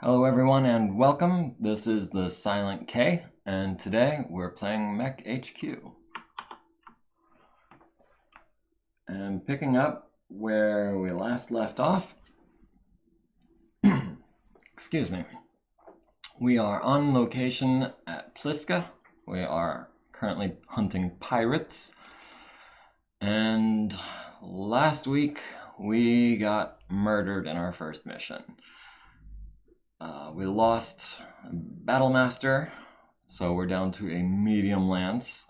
Hello everyone and welcome. This is the Silent K and today we're playing MekHQ. And picking up where we last left off, excuse me, we are on location at Pliska. We are currently hunting pirates, and last week we got murdered in our first mission. We lost Battle Master, so we're down to a medium lance.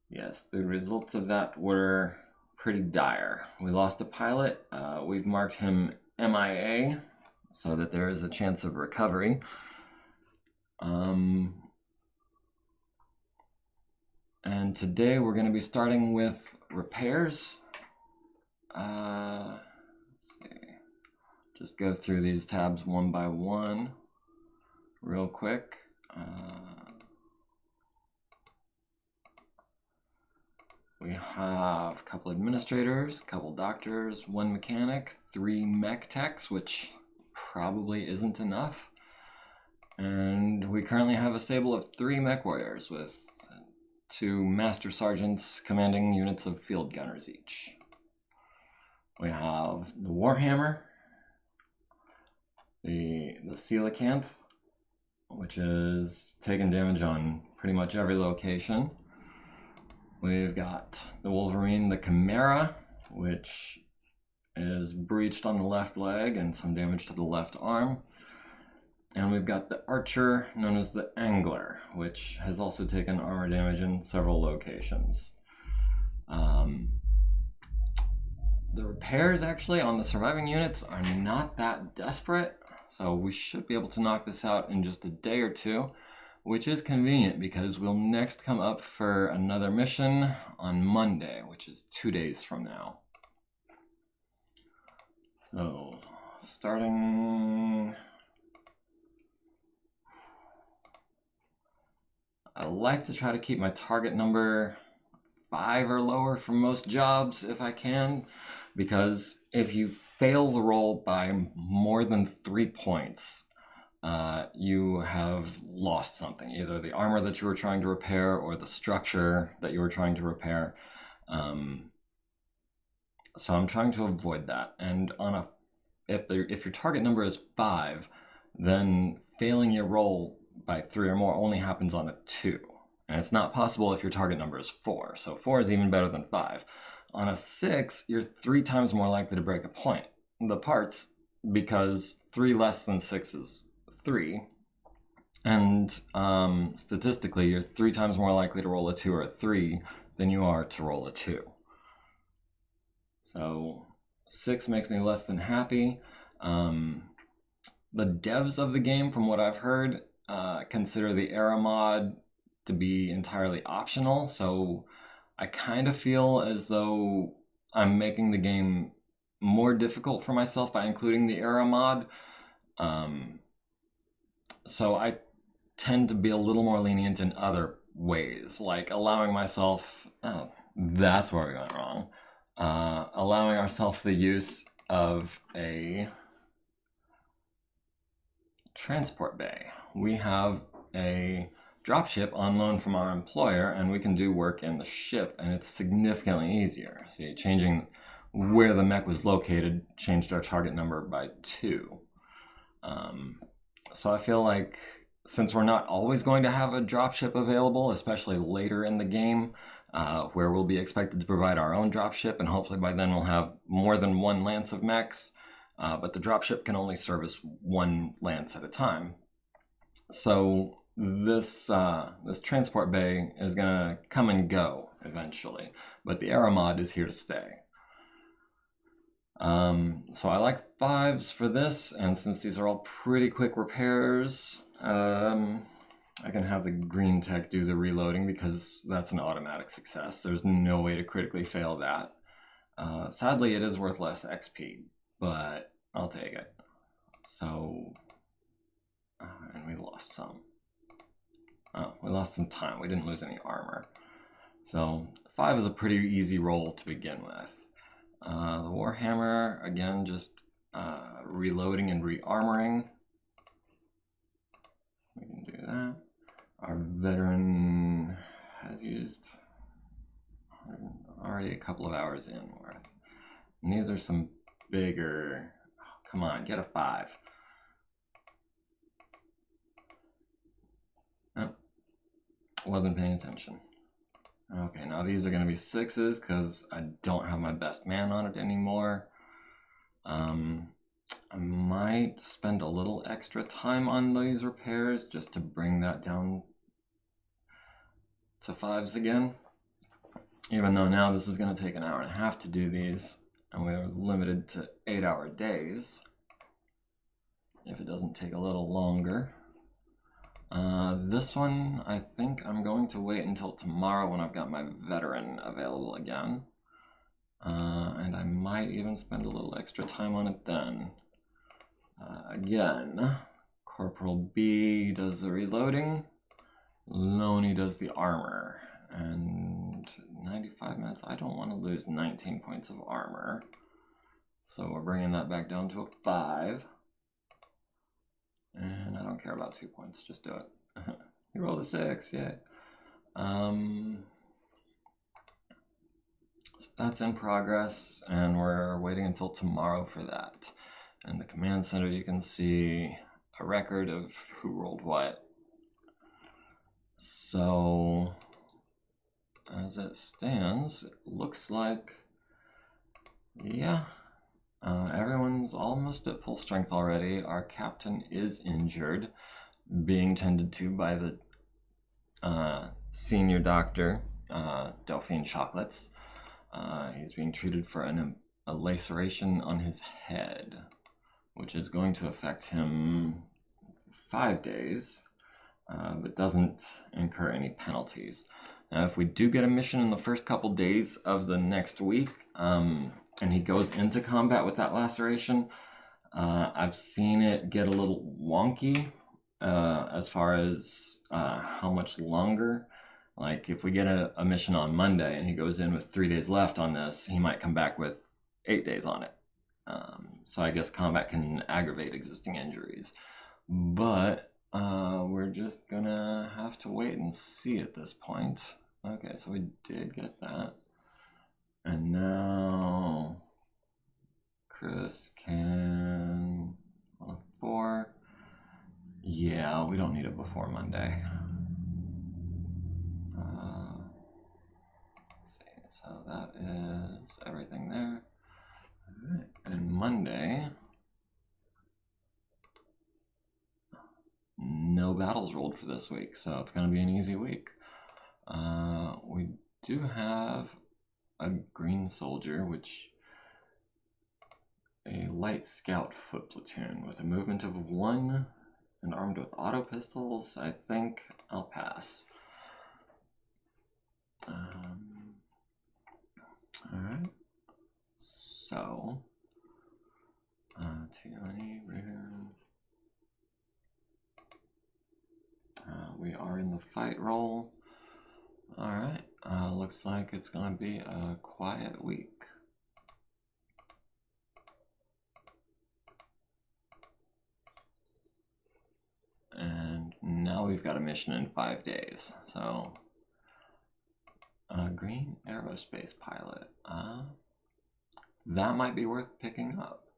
Yes, the results of that were pretty dire. We lost a pilot. We've marked him MIA so that there is a chance of recovery. And today we're going to be starting with repairs. Let's see. Just go through these tabs one by one real quick. We have a couple administrators, a couple doctors, one mechanic, 3 mech techs, which probably isn't enough. And we currently have a stable of 3 mech warriors with 2 master sergeants commanding units of field gunners each. We have the Warhammer, the coelacanth, which is taking damage on pretty much every location. We've got the Wolverine, the Chimera, which is breached on the left leg and some damage to the left arm. And we've got the Archer, known as the Angler, which has also taken armor damage in several locations. The repairs actually on the surviving units are not that desperate, so we should be able to knock this out in just a day or two, which is convenient because we'll next come up for another mission on Monday, which is 2 days from now. So, starting... I like to try to keep my target number 5 or lower for most jobs if I can, because if you fail the roll by more than 3 points, you have lost something, either the armor that you were trying to repair or the structure that you were trying to repair. So I'm trying to avoid that. And on if your target number is 5, then failing your roll by 3 or more only happens on a 2. And it's not possible if your target number is 4. So 4 is even better than 5. On a 6, you're 3 times more likely to break a point. The parts, because 3 less than 6 is 3. And statistically, you're 3 times more likely to roll a 2 or a 3 than you are to roll a 2. So 6 makes me less than happy. The devs of the game, from what I've heard, consider the era mod to be entirely optional, so I kind of feel as though I'm making the game more difficult for myself by including the era mod. So I tend to be a little more lenient in other ways, like allowing myself, that's where we went wrong, allowing ourselves the use of a transport bay. We have a dropship on loan from our employer, and we can do work in the ship, and it's significantly easier. See, changing where the mech was located changed our target number by 2. So I feel like since we're not always going to have a dropship available, especially later in the game, where we'll be expected to provide our own dropship, and hopefully by then we'll have more than 1 lance of mechs, but the dropship can only service 1 lance at a time. So this transport bay is gonna come and go eventually, but the era mod is here to stay. So I like 5s for this, and since these are all pretty quick repairs, I can have the green tech do the reloading because that's an automatic success. There's no way to critically fail that. Sadly, it is worth less XP, but I'll take it. So, and we lost some. Oh, we lost some time. We didn't lose any armor. So 5 is a pretty easy roll to begin with. The Warhammer, again, just reloading and re-armoring. We can do that. Our veteran has used already a couple of hours in worth. And these are some bigger, oh, come on, get a 5. Oh, wasn't paying attention. Okay, now these are going to be 6s because I don't have my best man on it anymore. I might spend a little extra time on these repairs just to bring that down to 5s again. Even though now this is going to take an hour and a half to do these, and we're limited to 8-hour days. If it doesn't take a little longer. This one, I think I'm going to wait until tomorrow when I've got my veteran available again. And I might even spend a little extra time on it then. Again, Corporal B does the reloading, Loney does the armor, and 95 minutes, I don't want to lose 19 points of armor. So we're bringing that back down to a 5. And I don't care about 2 points, just do it. You rolled a 6, yay. So that's in progress, and we're waiting until tomorrow for that. In the command center, you can see a record of who rolled what. So, as it stands, it looks like, yeah, everyone's almost at full strength already. Our captain is injured, being tended to by the senior doctor, Delphine Chocolates. He's being treated for a laceration on his head, which is going to affect him 5 days, but doesn't incur any penalties. Now, if we do get a mission in the first couple days of the next week, and he goes into combat with that laceration, I've seen it get a little wonky as far as how much longer. Like if we get a mission on Monday and he goes in with 3 days left on this, he might come back with 8 days on it. So I guess combat can aggravate existing injuries. But we're just gonna have to wait and see at this point. Okay, so we did get that. And now Chris can 4. Yeah, we don't need it before Monday. Let's see, so that is everything there. All right, and Monday, no battles rolled for this week, so it's going to be an easy week. We do have a green soldier, which a light scout foot platoon with a movement of 1 and armed with auto pistols. I think I'll pass. All right. So, we are in the fight roll. All right. Looks like it's going to be a quiet week. And now we've got a mission in 5 days. So, green aerospace pilot. That might be worth picking up.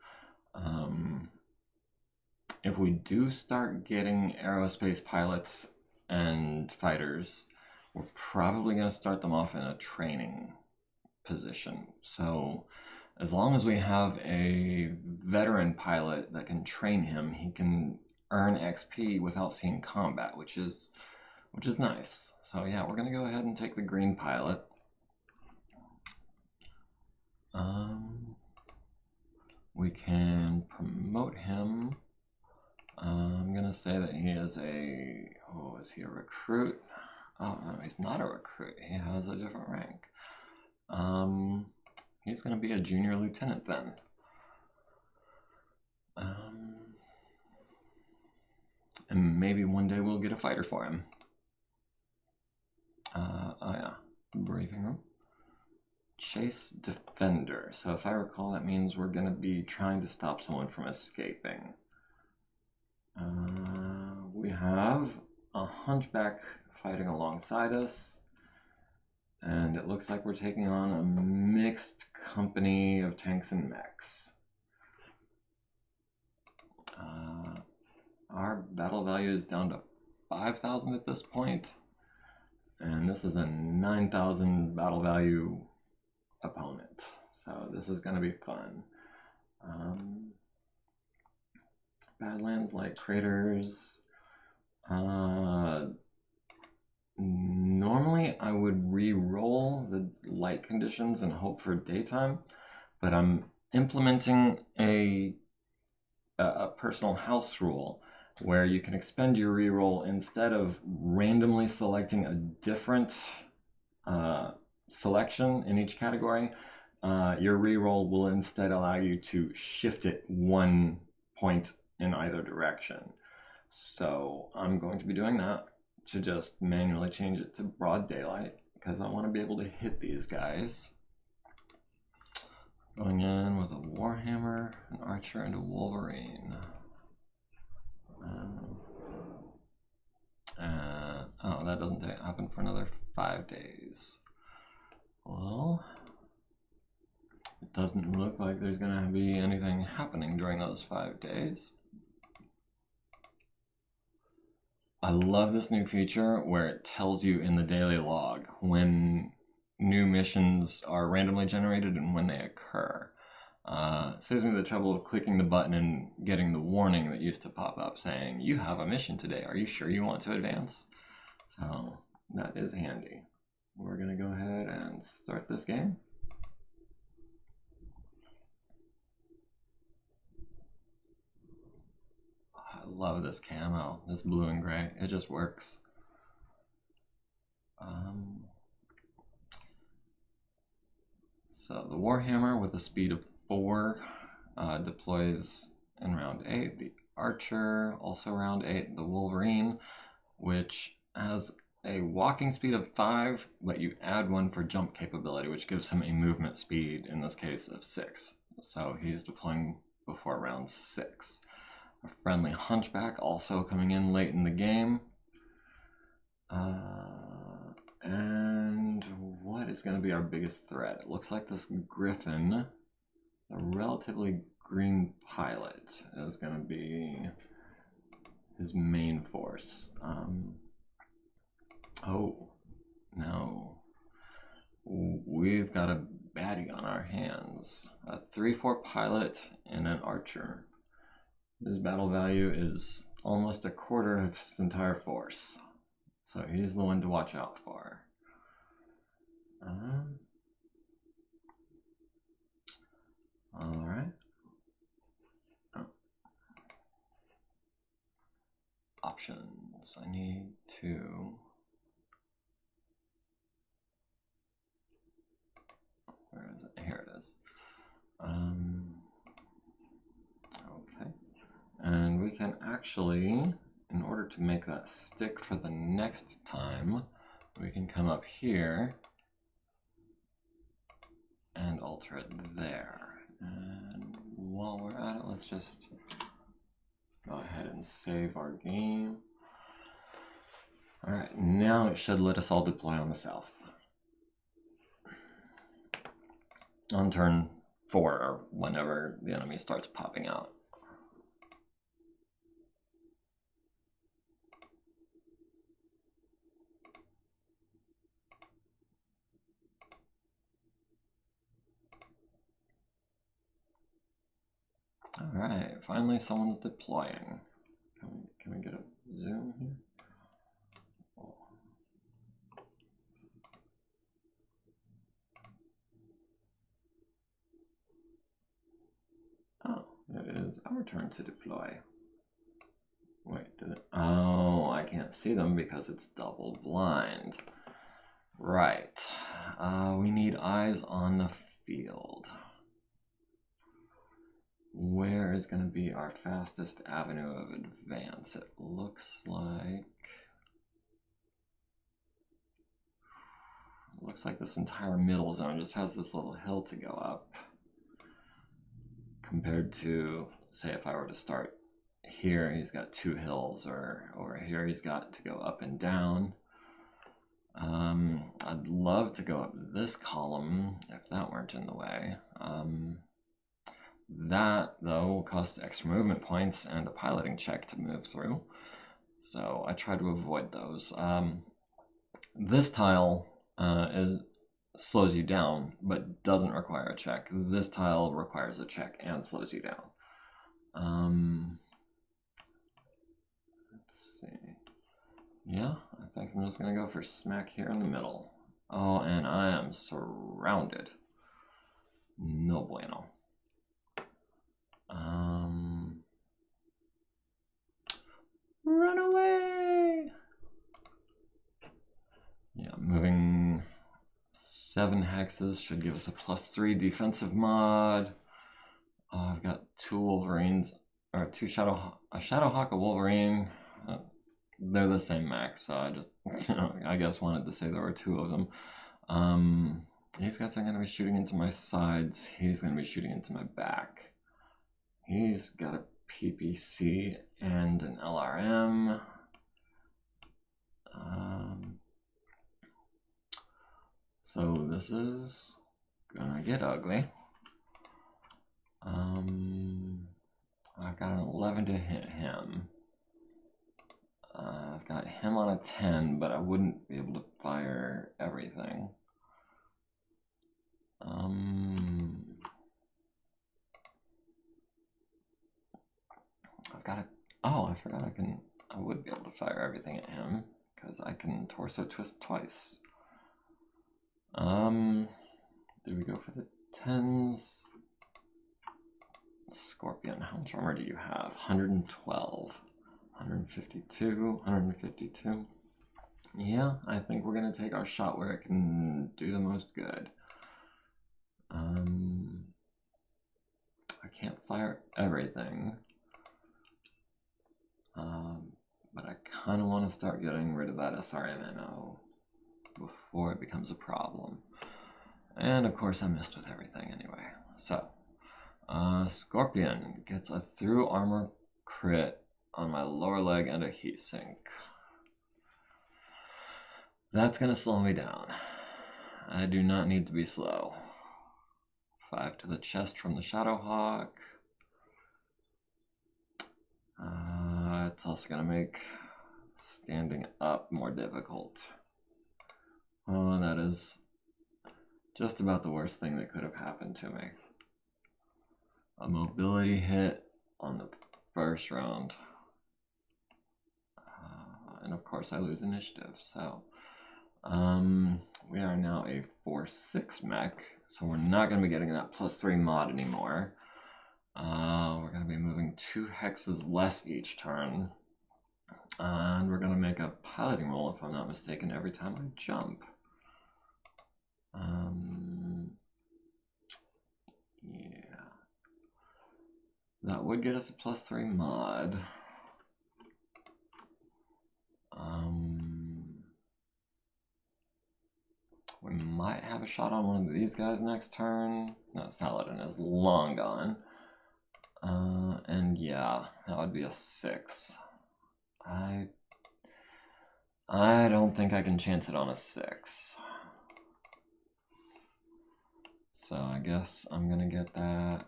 If we do start getting aerospace pilots and fighters, we're probably going to start them off in a training position. So as long as we have a veteran pilot that can train him, he can earn XP without seeing combat, which is nice. So yeah, we're going to go ahead and take the green pilot. We can promote him. I'm going to say that he is is he a recruit? Oh, no, he's not a recruit. He has a different rank. He's going to be a junior lieutenant then. And maybe one day we'll get a fighter for him. Oh yeah, briefing room. chase defender. So if I recall, that means we're going to be trying to stop someone from escaping. We have a hunchback fighting alongside us. And it looks like we're taking on a mixed company of tanks and mechs. Our battle value is down to 5,000 at this point. And this is a 9,000 battle value opponent. So this is going to be fun. Badlands like craters. Normally I would re-roll the light conditions and hope for daytime, but I'm implementing a personal house rule where you can expend your re-roll instead of randomly selecting a different selection in each category. Your re-roll will instead allow you to shift it 1 point in either direction. So I'm going to be doing that to just manually change it to broad daylight because I want to be able to hit these guys. Going in with a Warhammer, an Archer, and a Wolverine. Oh, that doesn't happen for another 5 days. Well, it doesn't look like there's going to be anything happening during those 5 days. I love this new feature where it tells you in the daily log when new missions are randomly generated and when they occur. Saves me the trouble of clicking the button and getting the warning that used to pop up saying, you have a mission today. Are you sure you want to advance? So that is handy. We're going to go ahead and start this game. I love this camo, this blue and gray. It just works. So the Warhammer with a speed of 4 deploys in round 8. The Archer, also round 8. The Wolverine, which has a walking speed of 5, but you add 1 for jump capability, which gives him a movement speed, in this case, of 6. So he's deploying before round 6. A friendly Hunchback also coming in late in the game. And what is going to be our biggest threat? It looks like this Griffin, a relatively green pilot, is going to be his main force. Oh, no. We've got a baddie on our hands. A 3/4 pilot and an Archer. His battle value is almost a quarter of his entire force. So he's the one to watch out for. All right. Oh. Options. I need to... Where is it? Here it is. Okay. And we can actually, in order to make that stick for the next time, we can come up here and alter it there. And while we're at it, let's just go ahead and save our game. All right, now it should let us all deploy on the south. On turn 4, or whenever the enemy starts popping out. All right, finally someone's deploying. Can we get a zoom here? Oh, it is our turn to deploy. Wait, did it? Oh, I can't see them because it's double blind. Right. We need eyes on the field. Where is going to be our fastest avenue of advance? It looks like looks like this entire middle zone just has this little hill to go up. Compared to, say, if I were to start here, he's got 2 hills, or over here he's got to go up and down. I'd love to go up this column if that weren't in the way. That, though, will cost extra movement points and a piloting check to move through. So I try to avoid those. This tile slows you down, but doesn't require a check. This tile requires a check and slows you down. Let's see. Yeah, I think I'm just gonna go for smack here in the middle. Oh, and I am surrounded. No bueno. Run away! Yeah, moving 7 hexes should give us a +3 defensive mod. Oh, I've got 2 Wolverines, or 2 a Shadowhawk, a Wolverine. They're the same max, so I just, I guess wanted to say there were 2 of them. These guys are going to be shooting into my sides. He's going to be shooting into my back. He's got a PPC and an LRM. So this is gonna get ugly. I've got an 11 to hit him. I've got him on a 10, but I wouldn't be able to fire everything. I've got a, oh, I forgot I would be able to fire everything at him because I can torso twist twice. Do we go for the 10s? Scorpion, how much armor do you have? 112, 152, 152. Yeah, I think we're gonna take our shot where it can do the most good. I can't fire everything. But I kind of want to start getting rid of that SRM ammo before it becomes a problem. And of course I missed with everything anyway. So, Scorpion gets a through armor crit on my lower leg and a heatsink. That's gonna slow me down. I do not need to be slow. 5 to the chest from the Shadowhawk. It's also gonna make standing up more difficult. Oh, that is just about the worst thing that could have happened to me. A mobility hit on the first round. And of course I lose initiative, so we are now a 4/6 mech, so we're not going to be getting that +3 mod anymore. We're going to be moving 2 hexes less each turn, and we're going to make a piloting roll, if I'm not mistaken, every time I jump. Yeah, that would get us a +3 mod. We might have a shot on one of these guys next turn. No, Saladin is long gone. And yeah, that would be a 6. I don't think I can chance it on a 6. So I guess I'm gonna get that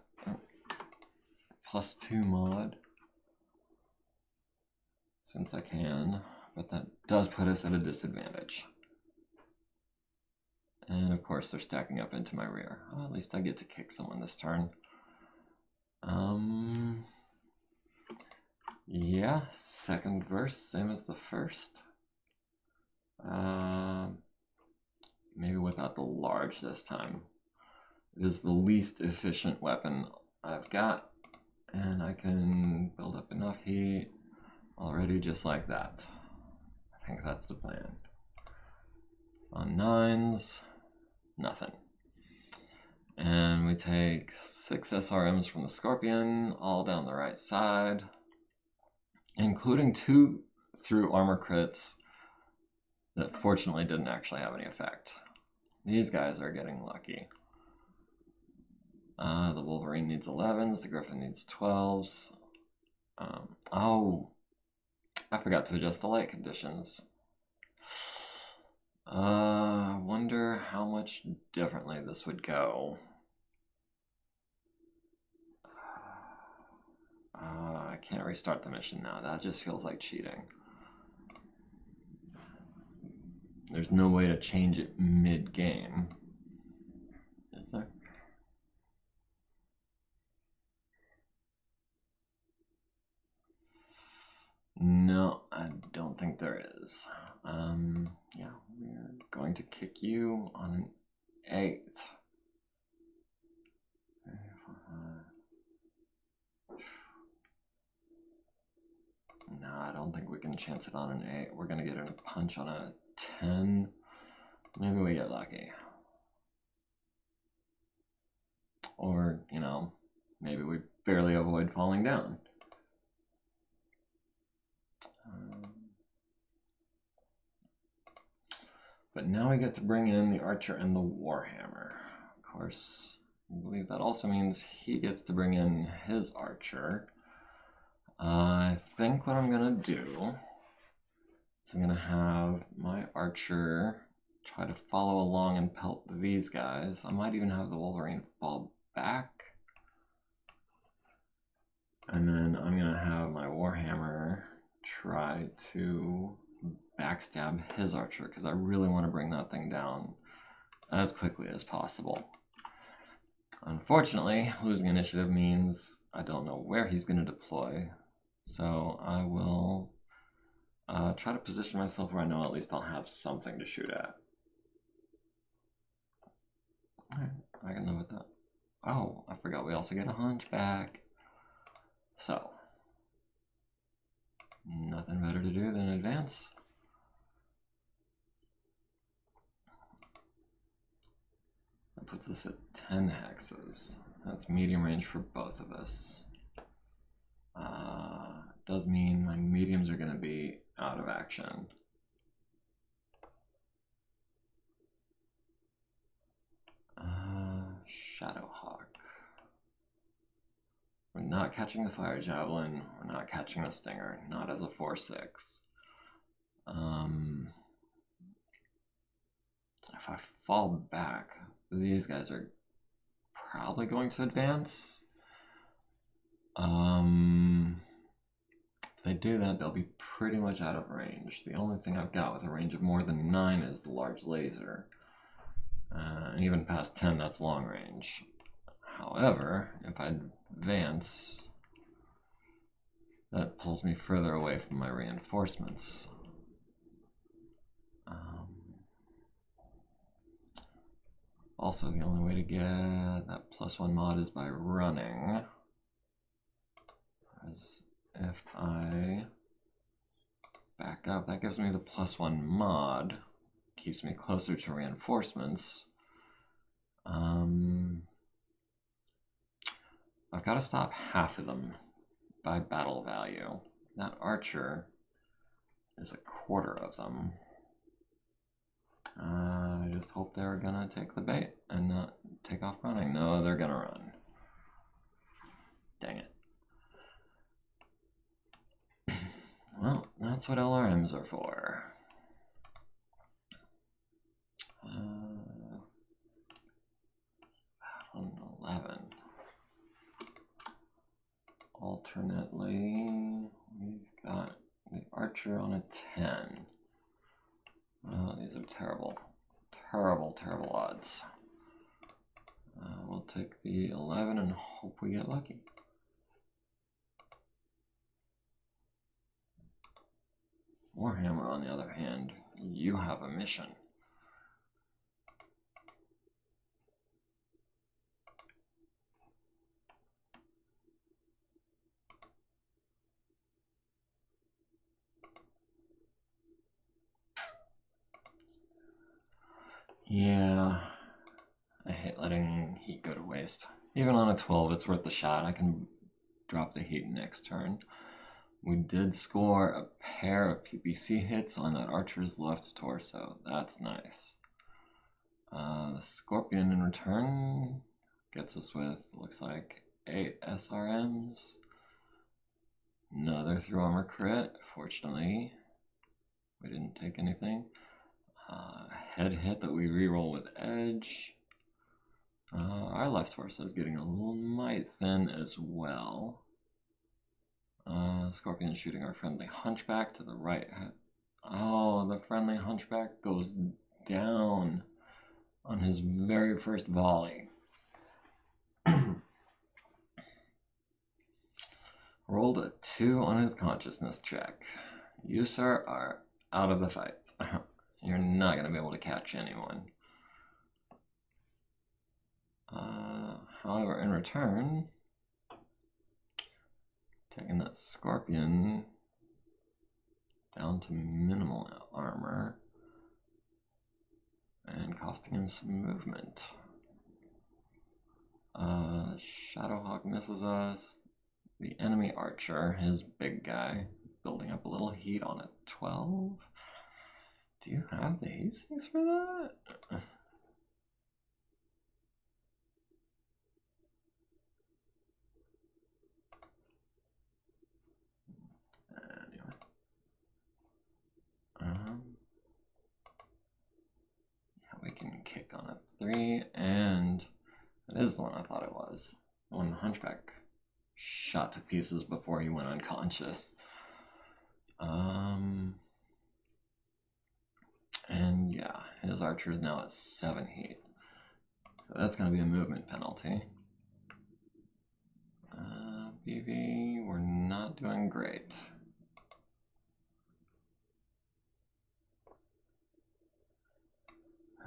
+2 mod since I can, but that does put us at a disadvantage. And of course they're stacking up into my rear. Well, at least I get to kick someone this turn. Yeah, second verse, same as the first. Maybe without the large this time. It is the least efficient weapon I've got, and I can build up enough heat already just like that. I think that's the plan. On 9s, nothing. And we take 6 SRMs from the Scorpion, all down the right side, including 2 through armor crits that fortunately didn't actually have any effect. These guys are getting lucky. The Wolverine needs 11s, the Griffin needs 12s. Oh, I forgot to adjust the light conditions. I wonder how much differently this would go. I can't restart the mission now. That just feels like cheating. There's no way to change it mid-game. Is there? No, I don't think there is. Yeah, we're going to kick you on an 8. No, I don't think we can chance it on an 8. We're gonna get a punch on a 10. Maybe we get lucky. Or, you know, maybe we barely avoid falling down. But now we get to bring in the Archer and the Warhammer. Of course, I believe that also means he gets to bring in his Archer. I think what I'm gonna do is I'm gonna have my Archer try to follow along and pelt these guys. I might even have the Wolverine fall back. And then I'm gonna have my Warhammer try to backstab his Archer, because I really want to bring that thing down as quickly as possible. Unfortunately, losing initiative means I don't know where he's going to deploy, so I will try to position myself where I know at least I'll have something to shoot at. Alright, I can live with that. Oh, I forgot we also get a hunchback. So, nothing better to do than advance. That puts us at 10 hexes. That's medium range for both of us. Does mean my mediums are going to be out of action. Shadowhawk. We're not catching the Fire Javelin. We're not catching the Stinger. Not as a 4/6. If I fall back, these guys are probably going to advance. If they do that, they'll be pretty much out of range. The only thing I've got with a range of more than 9 is the large laser. And even past 10, that's long range. However, if I advance, that pulls me further away from my reinforcements. Also, the only way to get that +1 mod is by running. As if I back up, that gives me the +1 mod, keeps me closer to reinforcements. I've got to stop half of them by battle value. That Archer is a quarter of them. I just hope they're gonna take the bait and not take off running. No, they're gonna run. Dang it. Well, that's what LRMs are for. 11. Alternately, we've got the Archer on a 10. Oh, these are terrible. Terrible, terrible odds. We'll take the 11 and hope we get lucky. Warhammer, on the other hand, you have a mission. Yeah, I hate letting heat go to waste. Even on a 12, it's worth the shot. I can drop the heat next turn. We did score a pair of PPC hits on that Archer's left torso. That's nice. The Scorpion in return gets us with, looks like, 8 SRMs. Another through armor crit. Fortunately, we didn't take anything. Head hit that we reroll with edge. Our left torso is getting a little mite thin as well. Scorpion shooting our friendly hunchback to the right. Oh, the friendly hunchback goes down on his very first volley. Rolled a 2 on his consciousness check. You, sir, are out of the fight. You're not going to be able to catch anyone. However, in return, taking that Scorpion down to minimal armor and costing him some movement. Shadowhawk misses us. The enemy archer, his big guy, building up a little heat on a 12. Do you have the ACs for that? Anyway. Yeah, we can kick on a 3, and it is the one I thought it was. The one the hunchback shot to pieces before he went unconscious. And yeah, his archer is now at 7 heat. So that's going to be a movement penalty. BV, we're not doing great.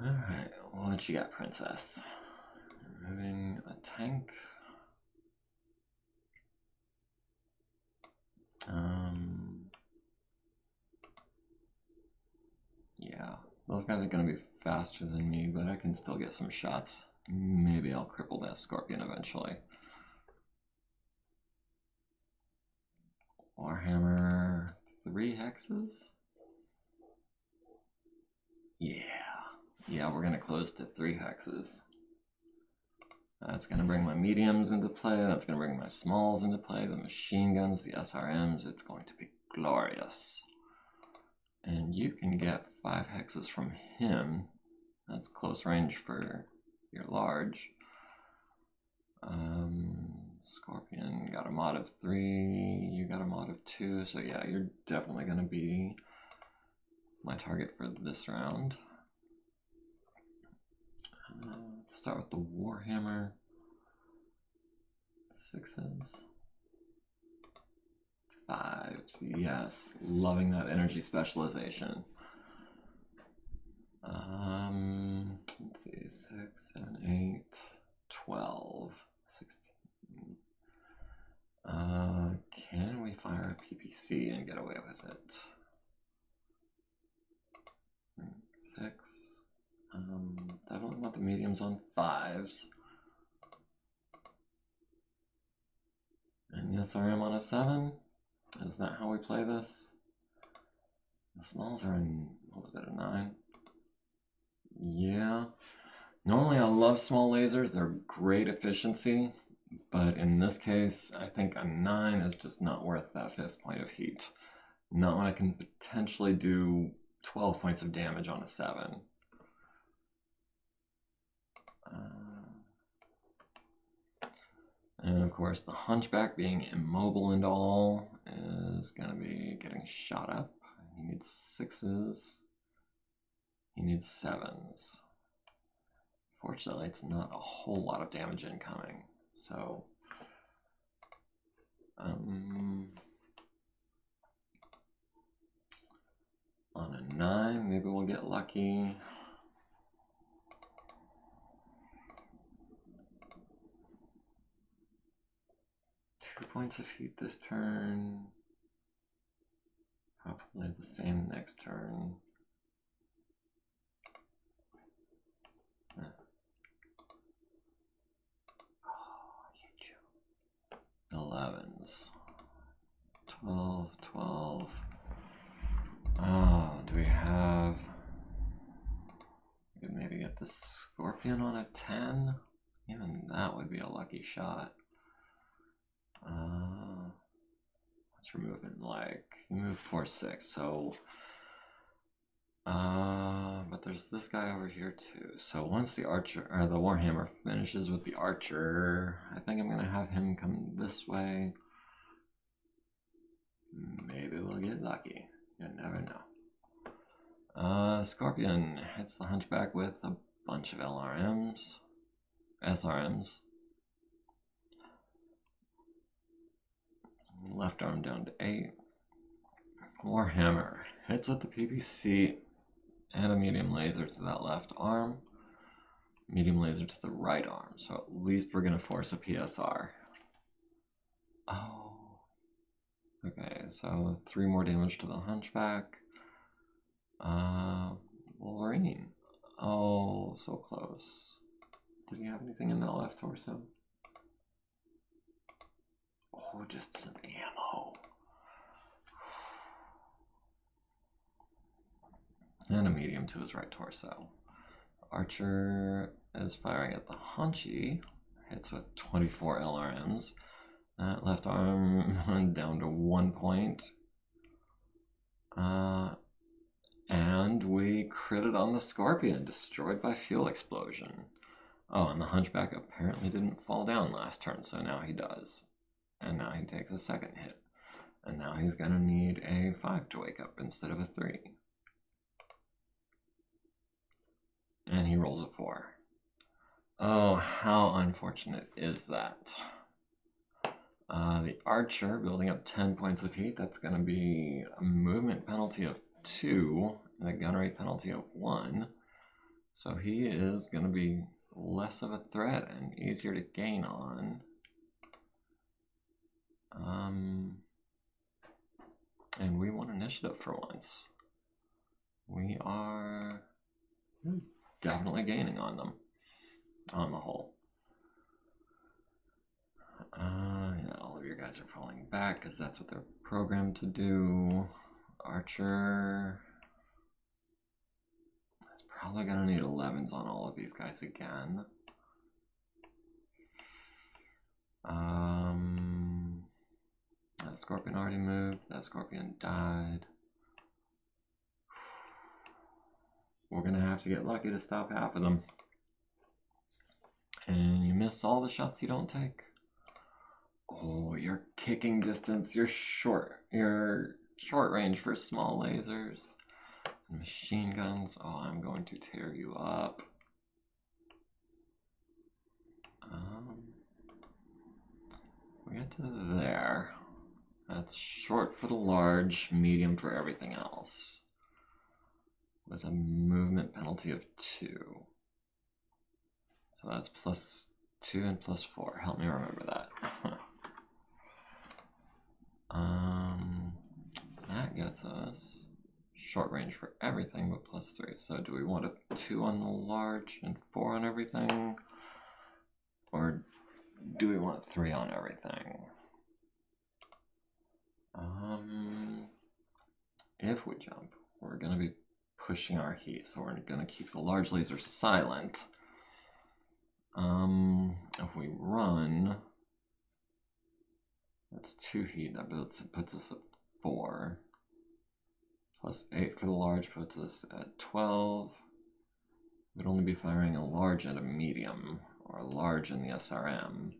Alright, what you got, Princess? Moving a tank. Yeah, those guys are going to be faster than me, but I can still get some shots. Maybe I'll cripple that Scorpion eventually. Warhammer 3 hexes? Yeah, we're going to close to 3 hexes. That's going to bring my mediums into play. That's going to bring my smalls into play. The machine guns, the SRMs. It's going to be glorious. And you can get 5 hexes from him. That's close range for your large. Scorpion got a mod of 3. You got a mod of 2. So yeah, you're definitely going to be my target for this round. Let's start with the Warhammer. 6s. 5s, yes. Loving that energy specialization. Let's see, 6, 7, 8, 12, 16. Can we fire a PPC and get away with it? 6. Definitely want the mediums on 5s. And the SRM on a 7. Is that how we play this? The smalls are in, what was it, a 9? Yeah. Normally I love small lasers. They're great efficiency. But in this case, I think a 9 is just not worth that 5th point of heat. Not when I can potentially do 12 points of damage on a 7. And of course, the hunchback being immobile and all is going to be getting shot up. He needs 6s. He needs 7s. Fortunately, it's not a whole lot of damage incoming. So, on a 9, maybe we'll get lucky. Points of heat this turn. Probably the same next turn. Oh, I hate you. 11s. 12, 12. Oh, do we have... We could maybe get the Scorpion on a 10? Even that would be a lucky shot. What's your movement like? You move 4-6, so... but there's this guy over here too. So once the archer, or the Warhammer finishes with the archer, I think I'm gonna have him come this way. Maybe we'll get lucky. You never know. Scorpion hits the Hunchback with a bunch of SRMs. Left arm down to 8. Warhammer hits with the PPC and a medium laser to that left arm. Medium laser to the right arm. So at least we're going to force a PSR. Oh. Okay, so 3 more damage to the Hunchback. Wolverine. Oh, so close. Did he have anything in that left torso? Oh, just some ammo. And a medium to his right torso. Archer is firing at the Hunchy. Hits with 24 LRMs. That left arm went down to 1 point. And we critted on the Scorpion, destroyed by fuel explosion. Oh, and the Hunchback apparently didn't fall down last turn, so now he does. And now he takes a second hit. And now he's going to need a 5 to wake up instead of a 3. And he rolls a 4. Oh, how unfortunate is that? The Archer building up 10 points of heat. That's going to be a movement penalty of 2 and a gunnery penalty of 1. So he is going to be less of a threat and easier to gain on. And we won initiative for once. We are definitely gaining on them, on the whole. Yeah, all of your guys are falling back because that's what they're programmed to do. Archer is probably going to need 11s on all of these guys again. That Scorpion already moved. That Scorpion died. We're going to have to get lucky to stop half of them. And you miss all the shots you don't take. Oh, your kicking distance, your short range for small lasers. And machine guns. Oh, I'm going to tear you up. We get to there. That's short for the large, medium for everything else. With a movement penalty of 2. So that's +2 and +4. Help me remember that. That gets us short range for everything but +3. So do we want a 2 on the large and 4 on everything? Or do we want 3 on everything? If we jump, we're going to be pushing our heat, so we're going to keep the large laser silent. If we run, that's 2 heat, that puts us at 4. +8 for the large puts us at 12. We'd only be firing a large and a medium, or a large in the SRM.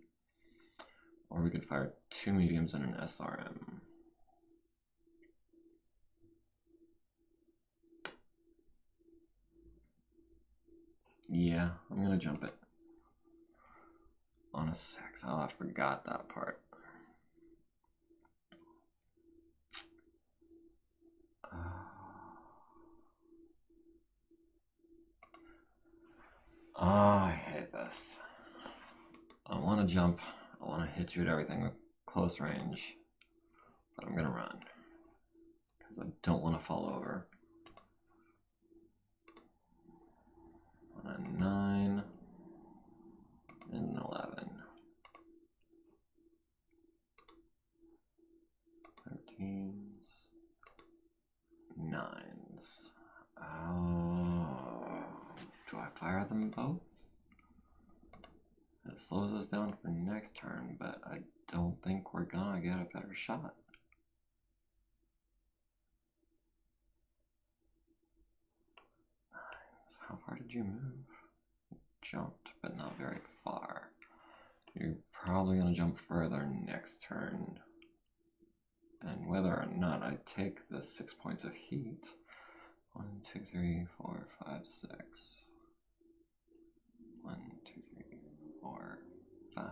Or we could fire 2 mediums and an SRM. Yeah, I'm gonna jump it. On a 6. Oh, I forgot that part. Oh, I hate this. I want to jump. I want to hit you at everything with close range. But I'm going to run. Because I don't want to fall over. On a 9 and an 11. 13s. 9s. Oh, do I have fire them both. It slows us down for next turn, but I don't think we're gonna get a better shot. Nice. How far did you move? You jumped, but not very far. You're probably gonna jump further next turn. And whether or not I take the 6 points of heat, 1, 2, 3, 4, 5, 6. 1, 2, 3, 4, 5.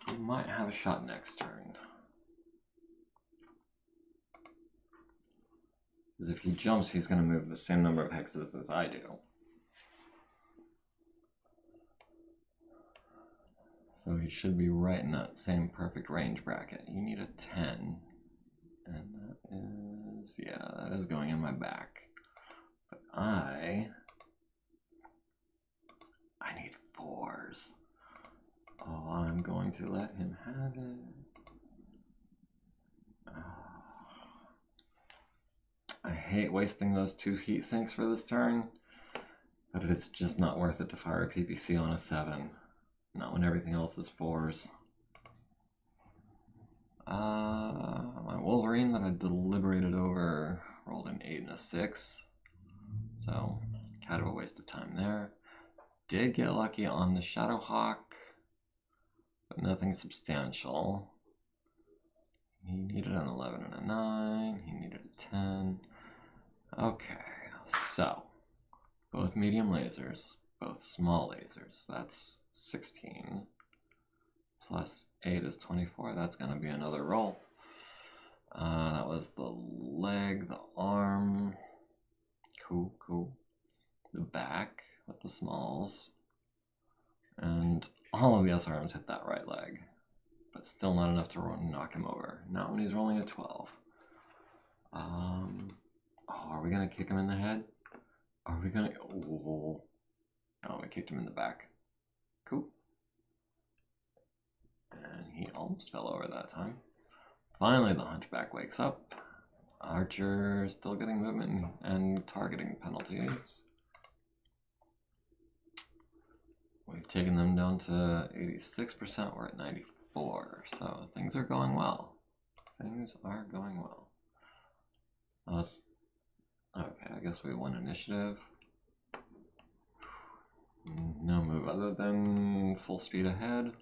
We might have a shot next turn. Because if he jumps, he's going to move the same number of hexes as I do. So he should be right in that same perfect range bracket. You need a 10. And that is, yeah, that is going in my back. But I need 4s. Oh, I'm going to let him have it. I hate wasting those 2 heat sinks for this turn, but it's just not worth it to fire a PPC on a 7. Not when everything else is 4s. My Wolverine that I deliberated over rolled an 8 and a 6. So, kind of a waste of time there. Did get lucky on the Shadowhawk, but nothing substantial. He needed an 11 and a 9. He needed a 10. Okay, so both medium lasers, both small lasers. That's 16. Plus 8 is 24. That's going to be another roll. That was the leg, the arm. Cool, cool. The back with the smalls. And all of the SRMs hit that right leg. But still not enough to knock him over. Not when he's rolling a 12. Oh, are we going to kick him in the head? Are we going to... Oh, we kicked him in the back. Cool. And he almost fell over that time. Finally, the Hunchback wakes up. Archer still getting movement and targeting penalties. We've taken them down to 86%. We're at 94. So things are going well. Things are going well. Okay, I guess we won initiative. No move other than full speed ahead.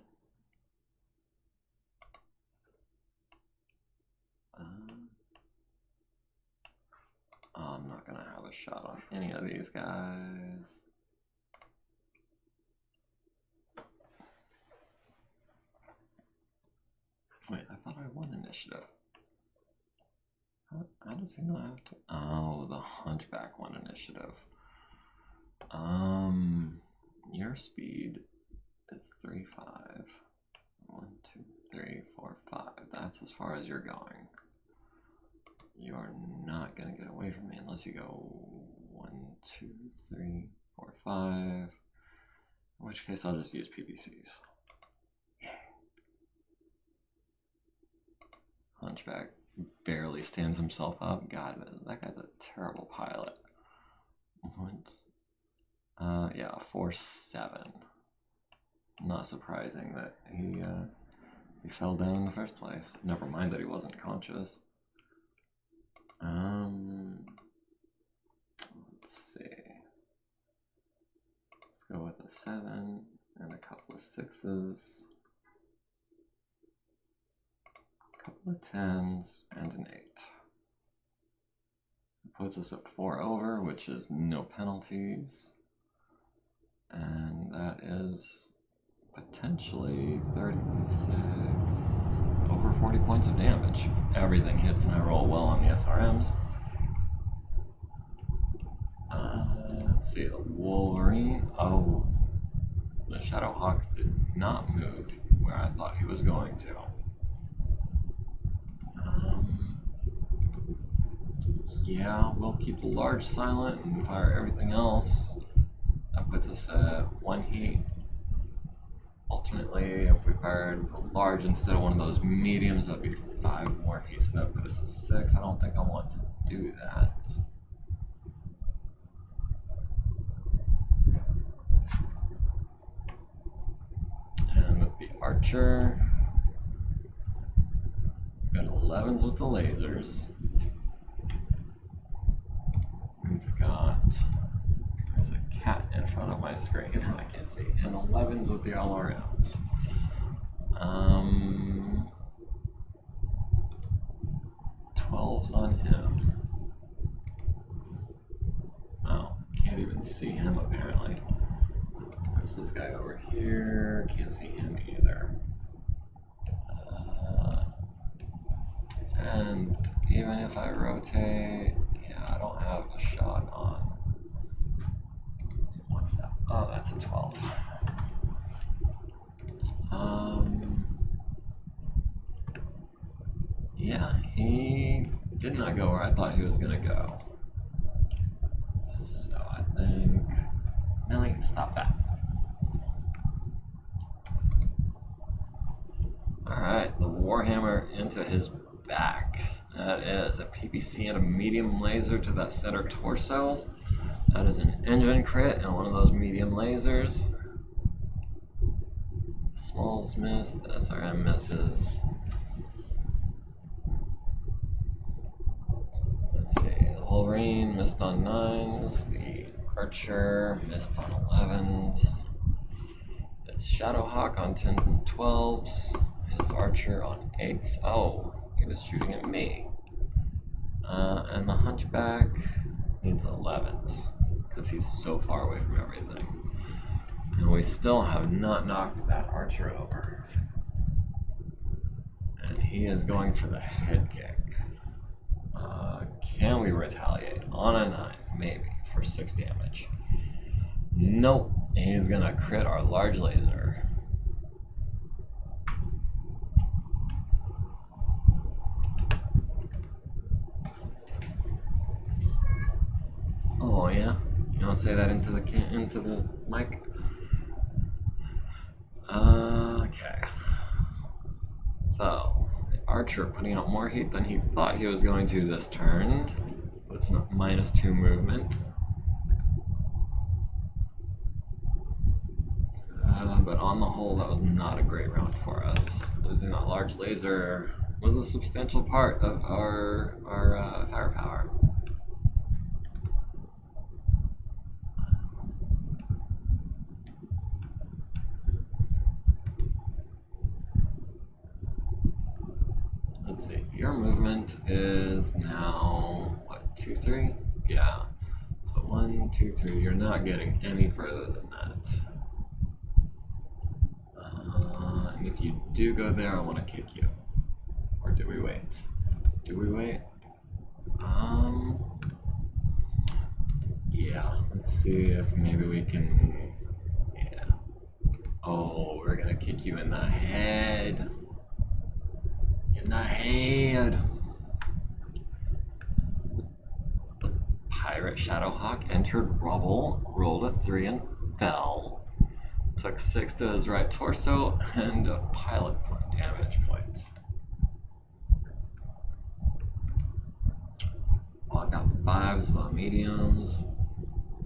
I'm not going to have a shot on any of these guys. Wait, I thought I won initiative. How does he not have to? Oh, the Hunchback won initiative. Your speed is 3, 5. 1, 2, 3, 4, 5. That's as far as you're going. You are not going to get away from me unless you go 1, 2, 3, 4, 5. In which case I'll just use PPCs. Yeah. Hunchback barely stands himself up. God, that guy's a terrible pilot. Yeah, 4-7. Not surprising that he fell down in the first place. Never mind that he wasn't conscious. Let's see. Let's go with a 7 and a couple of 6s. A couple of 10s and an 8. It puts us at 4 over, which is no penalties. And that is potentially 36, over 40 points of damage. Everything hits and I roll well on the SRMs. Let's see, the Wolverine. Oh, the Shadowhawk did not move where I thought he was going to. Yeah, we'll keep the large silent and fire everything else. That puts us at 1 heat. Alternately, if we fired a large instead of one of those mediums, that'd be 5 more heat, so that would put us at 6. I don't think I want to do that. And with the archer, we've got 11s with the lasers. We've got, there's a cat in front of my screen, I can't see, and 11s with the LRMs. 12s on him. Oh, can't even see him apparently. There's this guy over here, can't see him either. And even if I rotate, yeah, I don't have a shot on. What's that? Oh, that's a 12. Yeah, he did not go where I thought he was gonna go. So I think Millie, stop that. Alright, the Warhammer into his back. That is a PPC and a medium laser to that center torso. That is an engine crit and one of those medium lasers. Smalls missed, SRM misses. Let's see, the Wolverine missed on 9s, the Archer missed on 11s. It's Shadowhawk on 10s and 12s. His Archer on 8s. Oh, he was shooting at me. And the Hunchback needs 11s because he's so far away from everything. And we still have not knocked that Archer over. And he is going for the head kick. Can we retaliate? On a 9, maybe, for 6 damage. Nope, he's gonna crit our large laser. Oh yeah, you don't say that into the mic. Okay. So the Archer putting out more heat than he thought he was going to this turn. It's not -2 movement. But on the whole, that was not a great round for us. Losing that large laser was a substantial part of our firepower. Let's see, your movement is now, what, 2, 3? Yeah. So 1, 2, 3, you're not getting any further than that. And if you do go there, I want to kick you. Or do we wait? Do we wait? Yeah, let's see if maybe we can, yeah. Oh, we're gonna kick you in the head. In the head. The Pirate Shadowhawk entered rubble, rolled a 3 and fell. Took 6 to his right torso and a pilot point damage point. Well, I got 5s on mediums.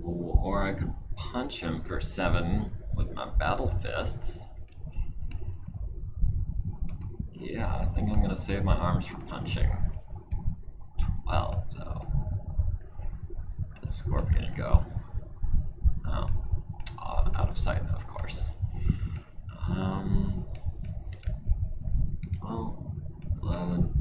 Or I could punch him for 7 with my battle fists. Yeah, I think I'm gonna save my arms for punching. 12 though. The Scorpion go. Oh, out of sight, of course. Well, 11.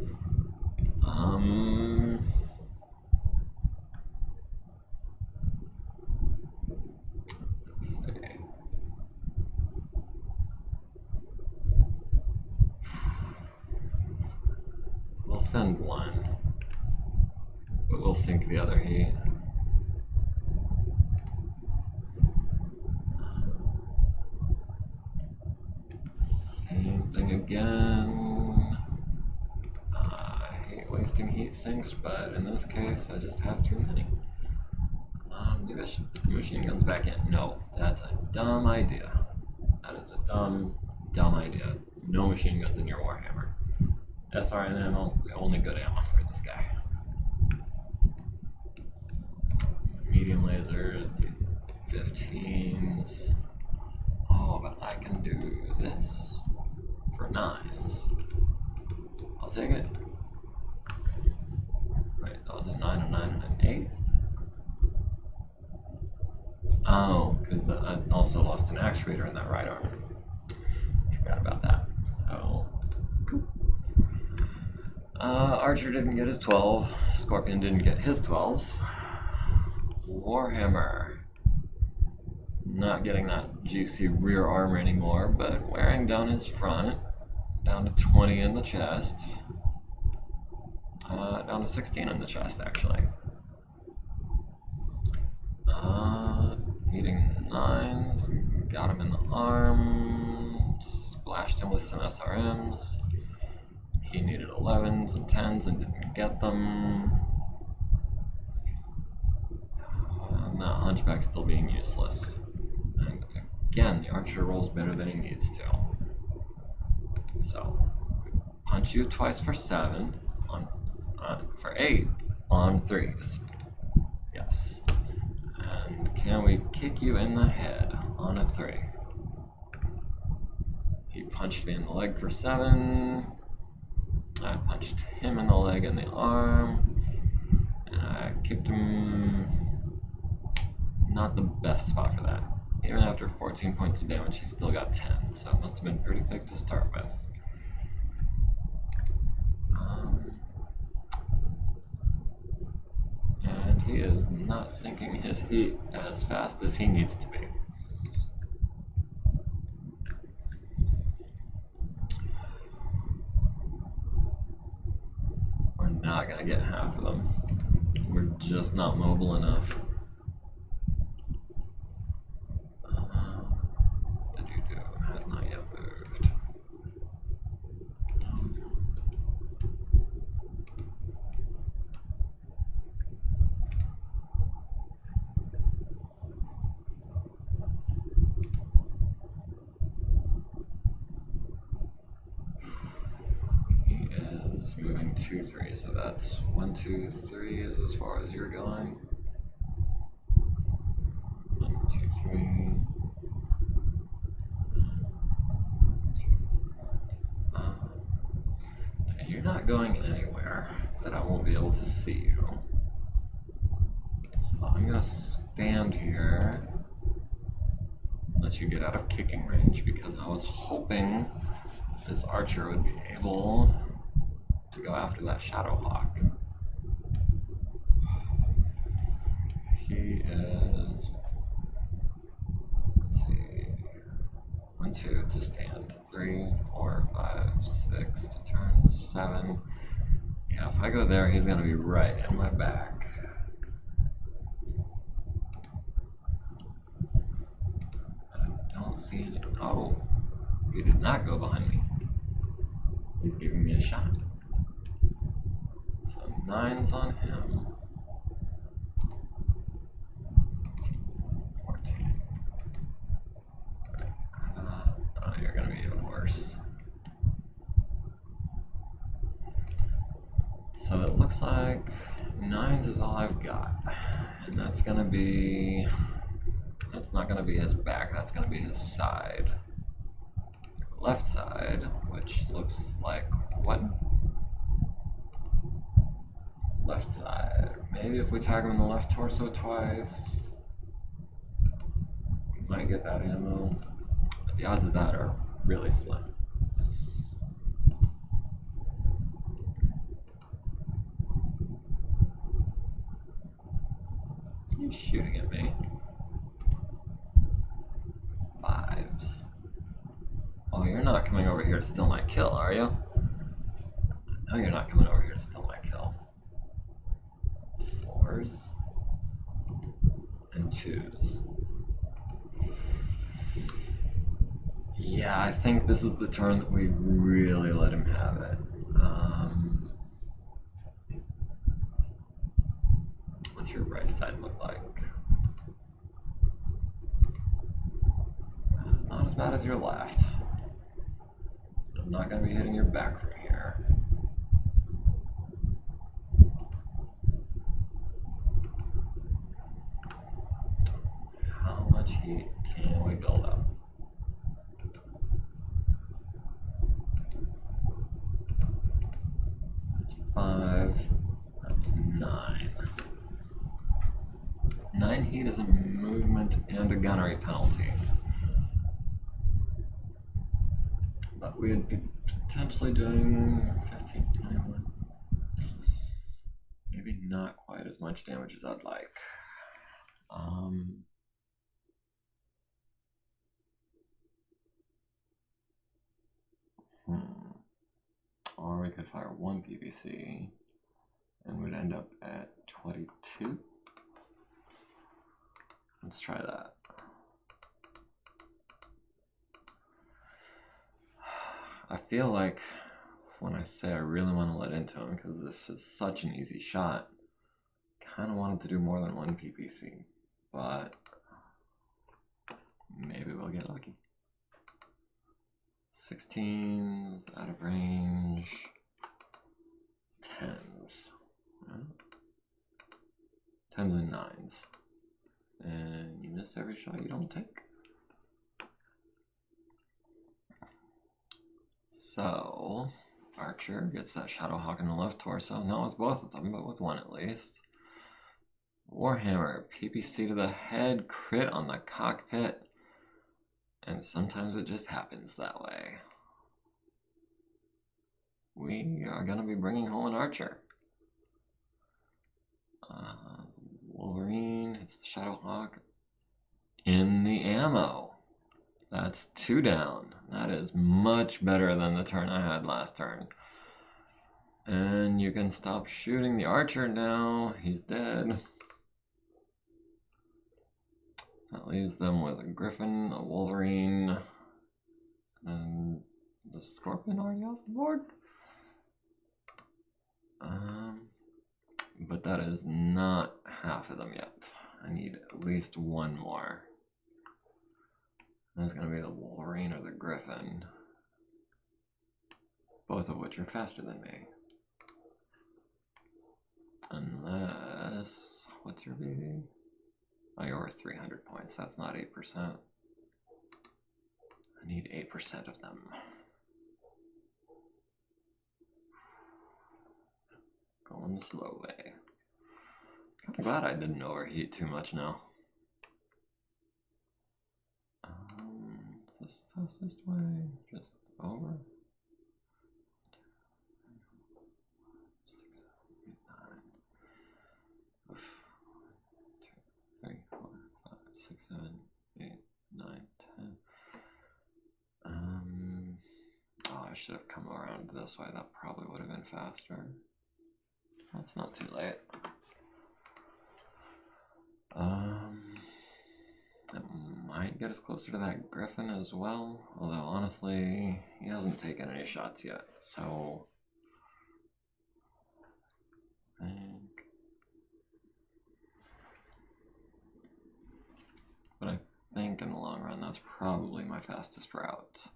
Let's see. We'll send 1, but we'll sink the other heat. Same thing again. I hate wasting heat sinks, but in this case, I just have too many. Maybe I should put the machine guns back in. No, that's a dumb idea. That is a Dumb idea. No machine guns in your Warhammer. SRN ammo, the only good ammo for this guy. Medium lasers, 15s. Oh, but I can do this for 9s. I'll take it. Right, that was a 9, a 9, and an 8. Oh, because I also lost an actuator in that right arm. Forgot about that. So, cool. Archer didn't get his 12. Scorpion didn't get his 12s. Warhammer. Not getting that juicy rear armor anymore, but wearing down his front. Down to 20 in the chest. Down to 16 in the chest, actually. Needing 9s. Got him in the arm. Splashed him with some SRMs. He needed 11s and 10s and didn't get them. And that hunchback still being useless. And again, the archer rolls better than he needs to. So, punch you twice for 7, for 8 on 3s. Yes. And can we kick you in the head on a 3? He punched me in the leg for 7. I punched him in the leg and the arm. And I kicked him. Not the best spot for that. Even after 14 points of damage, he still got 10. So it must have been pretty thick to start with. And he is not sinking his heat as fast as he needs to be. We're not going to get half of them. We're just not mobile enough. Did you do? Has not yet moved. Moving 2, 3, so that's 1, 2, 3 is as far as you're going. 1, 2, 3. You're not going anywhere that I won't be able to see you. So I'm gonna stand here, let you get out of kicking range, because I was hoping this archer would be able to go after that Shadowhawk. He is, let's see, 1, 2 to stand, 3, 4, 5, 6 to turn, 7. Yeah, if I go there, he's gonna be right in my back. I don't see any. Oh, he did not go behind me. He's giving me a shot. So 9's on him. 14. Oh, you're gonna be even worse. So it looks like 9's is all I've got. And that's gonna be, that's not gonna be his back, that's gonna be his side. Left side, which looks like what? Left side. Maybe if we tag him in the left torso twice, we might get that ammo. But the odds of that are really slim. He's shooting at me. 5s. Oh, you're not coming over here to steal my kill, are you? No, you're not coming over here to steal my kill. 4s and 2s. Yeah, I think this is the turn that we really let him have it. What's your right side look like? Not Not as bad as your left. I'm not going to be hitting your back from here. How much heat can we build up? That's 5. That's 9. 9 heat is a movement and a gunnery penalty. But we would be potentially doing 15, 21. Maybe not quite as much damage as I'd like. Or we could fire 1 PVC and we'd end up at 22. Let's try that. I feel like when I say I really want to let into him, because this is such an easy shot, kind of wanted to do more than 1 PPC, but maybe we'll get lucky. 16s, out of range, 10s. 10s and 9s. And you miss every shot you don't take. So, Archer gets that Shadowhawk in the left torso. Not with both of them, but with one at least. Warhammer, PPC to the head, crit on the cockpit. And sometimes it just happens that way. We are going to be bringing home an Archer. Wolverine hits the Shadowhawk in the ammo. That's 2 down. That is much better than the turn I had last turn. And you can stop shooting the Archer now. He's dead. That leaves them with a Griffin, a Wolverine, and the Scorpion already off the board. But that is not half of them yet. I need at least 1 more. That's going to be the Wolverine or the Griffin. Both of which are faster than me. Unless... what's your BB? Oh, you're worth 300 points. That's not 8%. I need 8% of them. Going the slow way. Kind of glad I didn't overheat too much now. Is this the fastest way? Just over? 6, 7, 8, 9. 2, 3, 4, 5, 6, 7, 8, 9, 10. Oh, I should have come around this way. That probably would have been faster. That's not too late. That might get us closer to that Griffin as well. Although honestly, he hasn't taken any shots yet. So I think in the long run, that's probably my fastest route.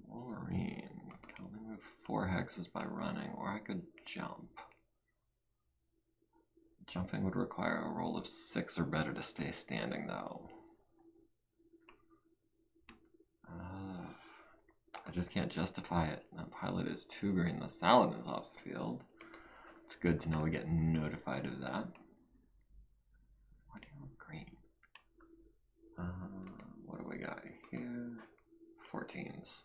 Wolverine. Can only move 4 hexes by running, or I could jump. Jumping would require a roll of 6 or better to stay standing, though. I just can't justify it. That pilot is 2 green. The Saladin's off the field. It's good to know we get notified of that. Why do you want green? What do we got here? 14s.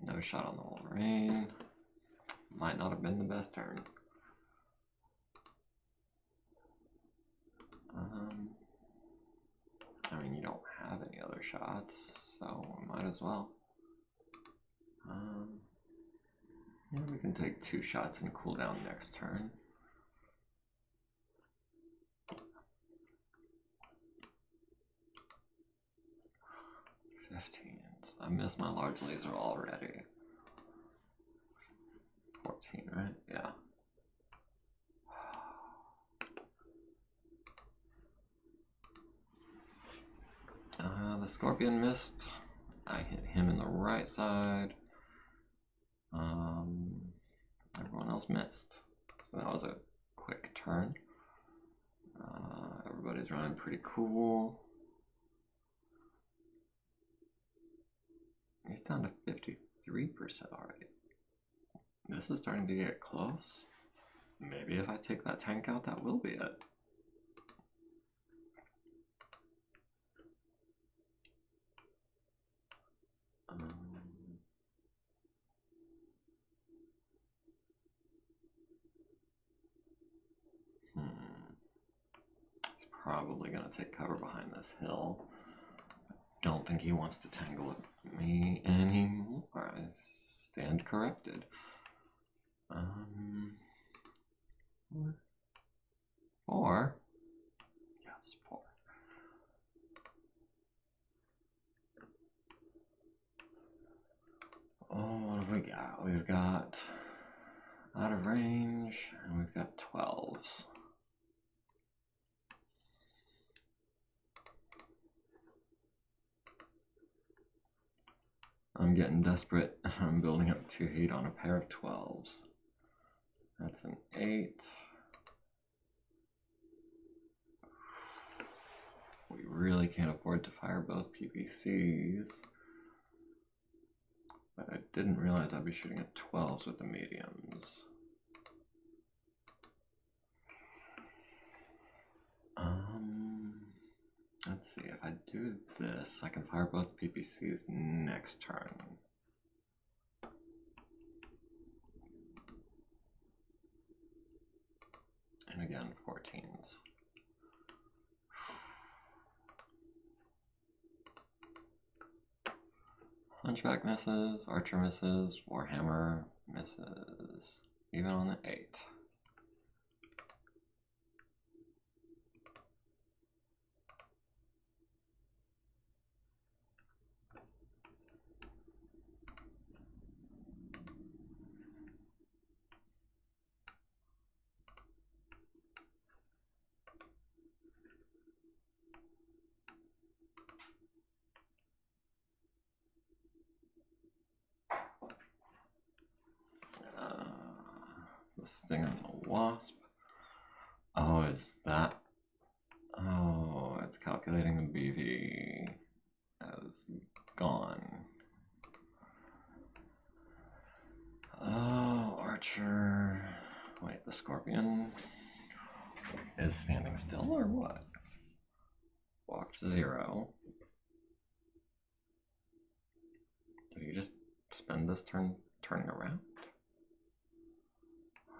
No shot on the Wolverine. Might not have been the best turn. I mean, you don't have any other shots, so we might as well. Yeah, we can take 2 shots and cool down next turn. I missed my large laser already. 14, right? Yeah. Scorpion missed. I hit him in the right side. Everyone else missed. So that was a quick turn. Everybody's running pretty cool. He's down to 53% already. This is starting to get close. Maybe if I take that tank out, that will be it. He's probably going to take cover behind this hill. Don't think he wants to tangle with me anymore. I stand corrected. Four. Yes, 4. Oh, what have we got? We've got out of range, and we've got 12s. I'm getting desperate. I'm building up 2 heat on a pair of 12s. That's an 8. We really can't afford to fire both PPCs. But I didn't realize I'd be shooting at 12s with the mediums. Let's see, if I do this, I can fire both PPCs next turn. And again, 14s. Hunchback misses, Archer misses, Warhammer misses, even on the 8. The Stinger and the Wasp. Oh, is that? Oh, it's calculating the BV as gone. Oh, Archer. Wait, the Scorpion is standing still or what? Walked 0. Did he just spend this turn turning around?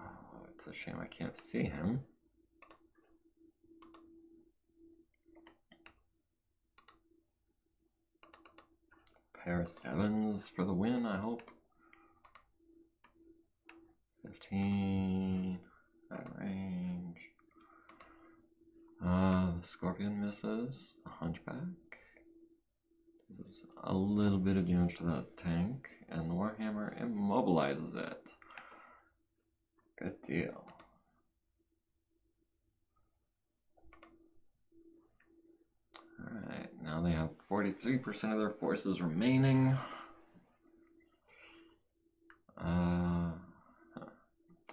Oh, it's a shame I can't see him. Pair of 7s for the win, I hope. 15 at range. The Scorpion misses. The Hunchback. This is a little bit of damage to that tank, and the Warhammer immobilizes it. Good deal. Alright, now they have 43% of their forces remaining.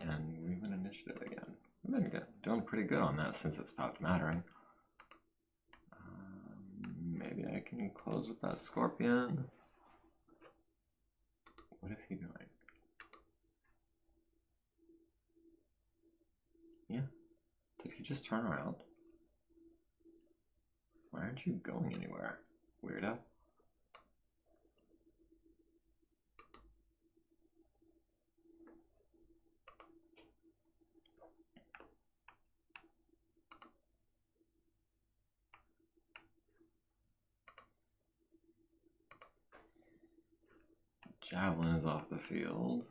And we win initiative again. We've been doing pretty good on that since it stopped mattering. Maybe I can close with that Scorpion. What is he doing? Yeah. Did he just turn around? Why aren't you going anywhere, weirdo? Javelin is off the field.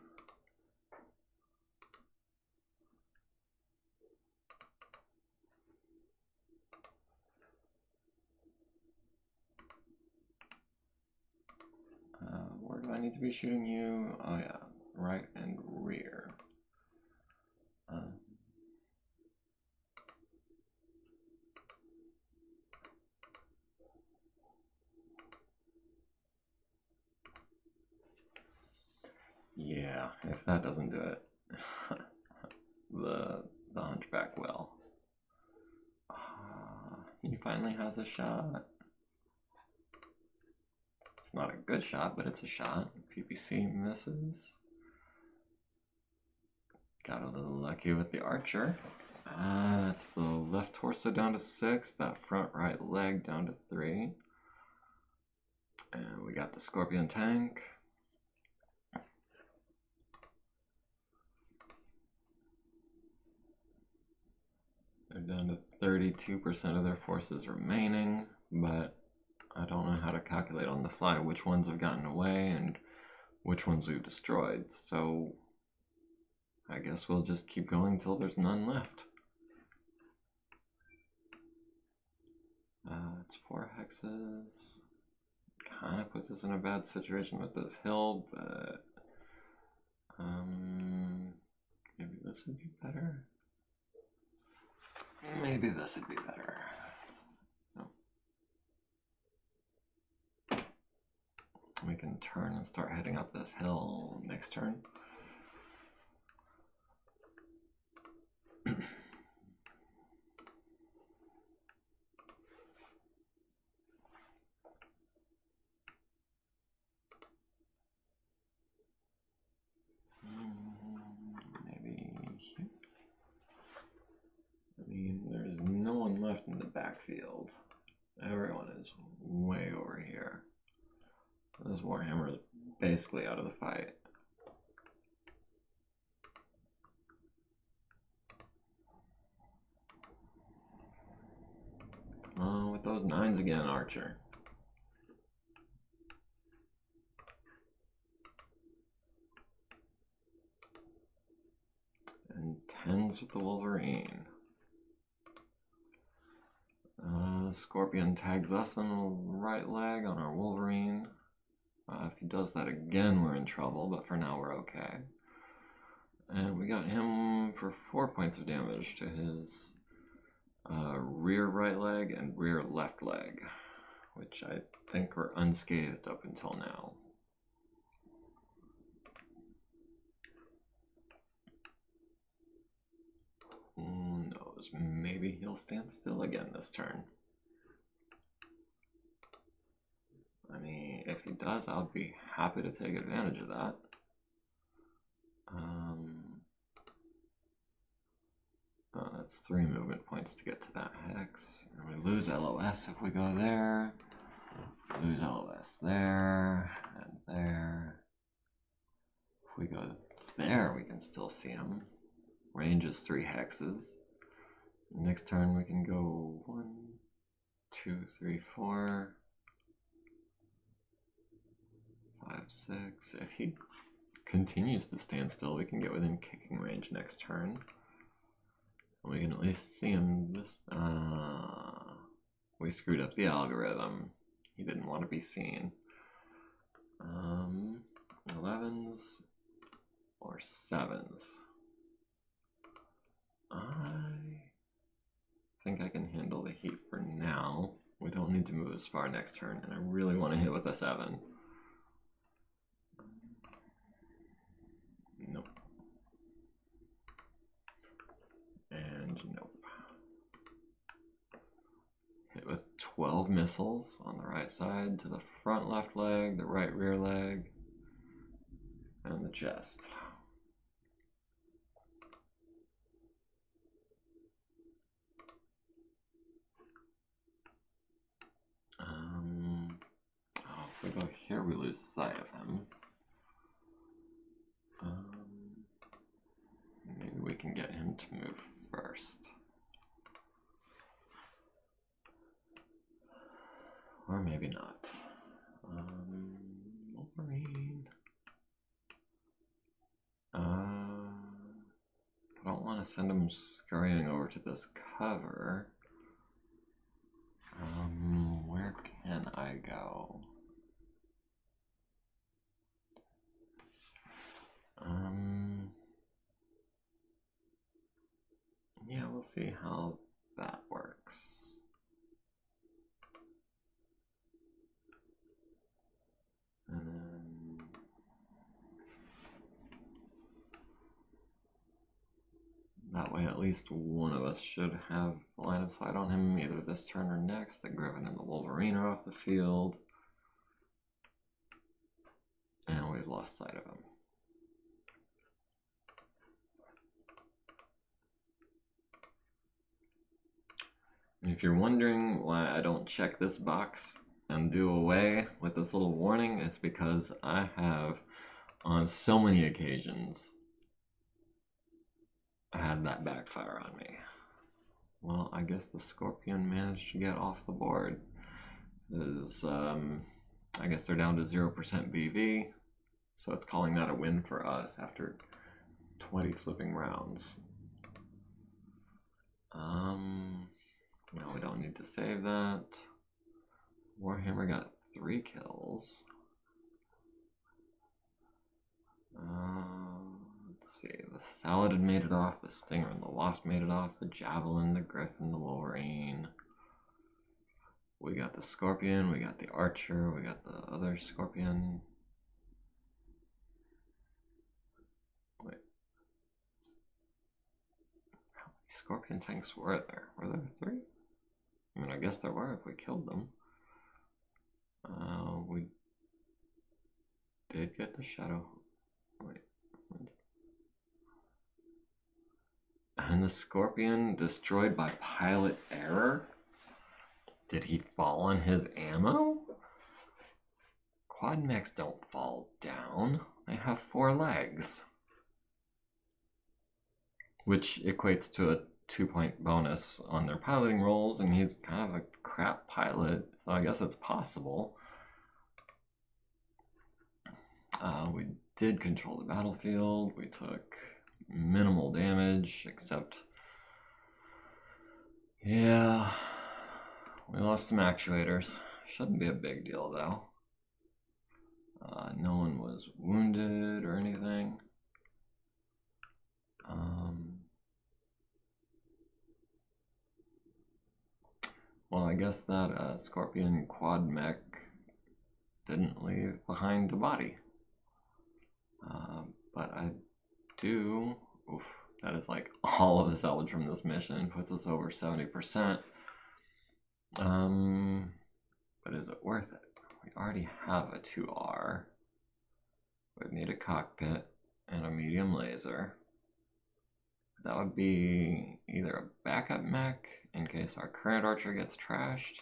Where do I need to be shooting you? Oh yeah, right and rear. Yeah, if that doesn't do it, the hunchback will. He finally has a shot. It's not a good shot, but it's a shot. PPC misses. Got a little lucky with the archer. That's the left torso down to 6, that front right leg down to 3. And we got the scorpion tank. They're down to 32% of their forces remaining, but I don't know how to calculate on the fly which ones have gotten away and which ones we've destroyed, so I guess we'll just keep going until there's none left. It's 4 hexes. Kind of puts us in a bad situation with this hill, but maybe this would be better. Maybe this would be better. No. We can turn and start heading up this hill next turn. There's no one left in the backfield. Everyone is way over here. This Warhammer is basically out of the fight. Oh, with those 9s again, Archer. And 10s with the Wolverine. The Scorpion tags us on the right leg on our Wolverine. If he does that again, we're in trouble, but for now we're okay. And we got him for 4 points of damage to his rear right leg and rear left leg, which I think were unscathed up until now. Who knows? Maybe he'll stand still again this turn. I mean, if he does, I'll be happy to take advantage of that. Oh, that's 3 movement points to get to that hex. And we lose LOS if we go there. Lose LOS there and there. If we go there, we can still see him. Range is 3 hexes. Next turn we can go 1, 2, 3, 4, 5, 6. If he continues to stand still, we can get within kicking range next turn. And we can at least see him this. We screwed up the algorithm. He didn't want to be seen. 11s or 7s. I think I can handle the heat for now. We don't need to move as far next turn, and I really want to hit with a 7. Nope. And nope. Hit with 12 missiles on the right side to the front left leg, the right rear leg, and the chest. If we go here, we lose sight of him. Maybe we can get him to move first. Or maybe not. Wolverine. I don't want to send him scurrying over to this cover. Where can I go? Yeah, we'll see how that works. And then way at least one of us should have line of sight on him either this turn or next. The Griffin and the Wolverine are off the field. And we've lost sight of him. And if you're wondering why I don't check this box and do away with this little warning, it's because I have, on so many occasions, had that backfire on me. Well, I guess the Scorpion managed to get off the board. I guess they're down to 0% BV, so it's calling that a win for us after 20 flipping rounds. No, we don't need to save that. Warhammer got 3 kills. Let's see, the Saladin made it off, the Stinger and the Wasp made it off, the Javelin, the Griffin, the Wolverine. We got the Scorpion, we got the Archer, we got the other Scorpion. Wait. How many Scorpion tanks were there? Were there 3? I mean, I guess there were if we killed them. We did get the Shadow. Wait. And the Scorpion destroyed by pilot error? Did he fall on his ammo? Quad mechs don't fall down. They have 4 legs. Which equates to a 2-point bonus on their piloting rolls, and he's kind of a crap pilot, so I guess it's possible. We did control the battlefield. We took minimal damage, except, yeah, we lost some actuators. Shouldn't be a big deal though. No one was wounded or anything. Well, I guess that Scorpion quad mech didn't leave behind a body. But I do, oof, that is like all of the salvage from this mission, puts us over 70%. But is it worth it? We already have a 2R. We need a cockpit and a medium laser. That would be either a backup mech in case our current Archer gets trashed,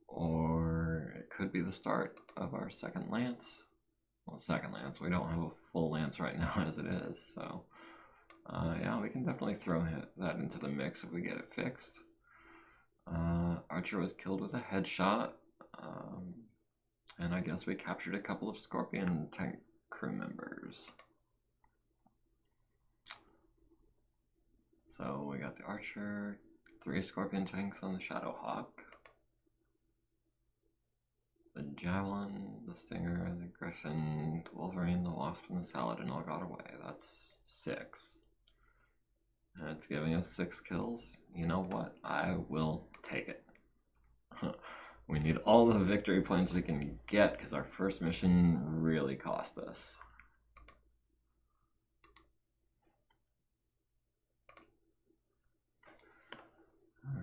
or it could be the start of our second Lance. Well, second Lance, we don't have a full Lance right now as it is, so yeah, we can definitely throw that into the mix if we get it fixed. Archer was killed with a headshot, and I guess we captured a couple of Scorpion tank crew members. So we got the Archer, 3 Scorpion tanks on the Shadowhawk, the Javelin, the Stinger, the Griffin, the Wolverine, the Wasp, and the Saladin all got away. That's 6. And it's giving us 6 kills. You know what? I will take it. We need all the victory points we can get because our first mission really cost us.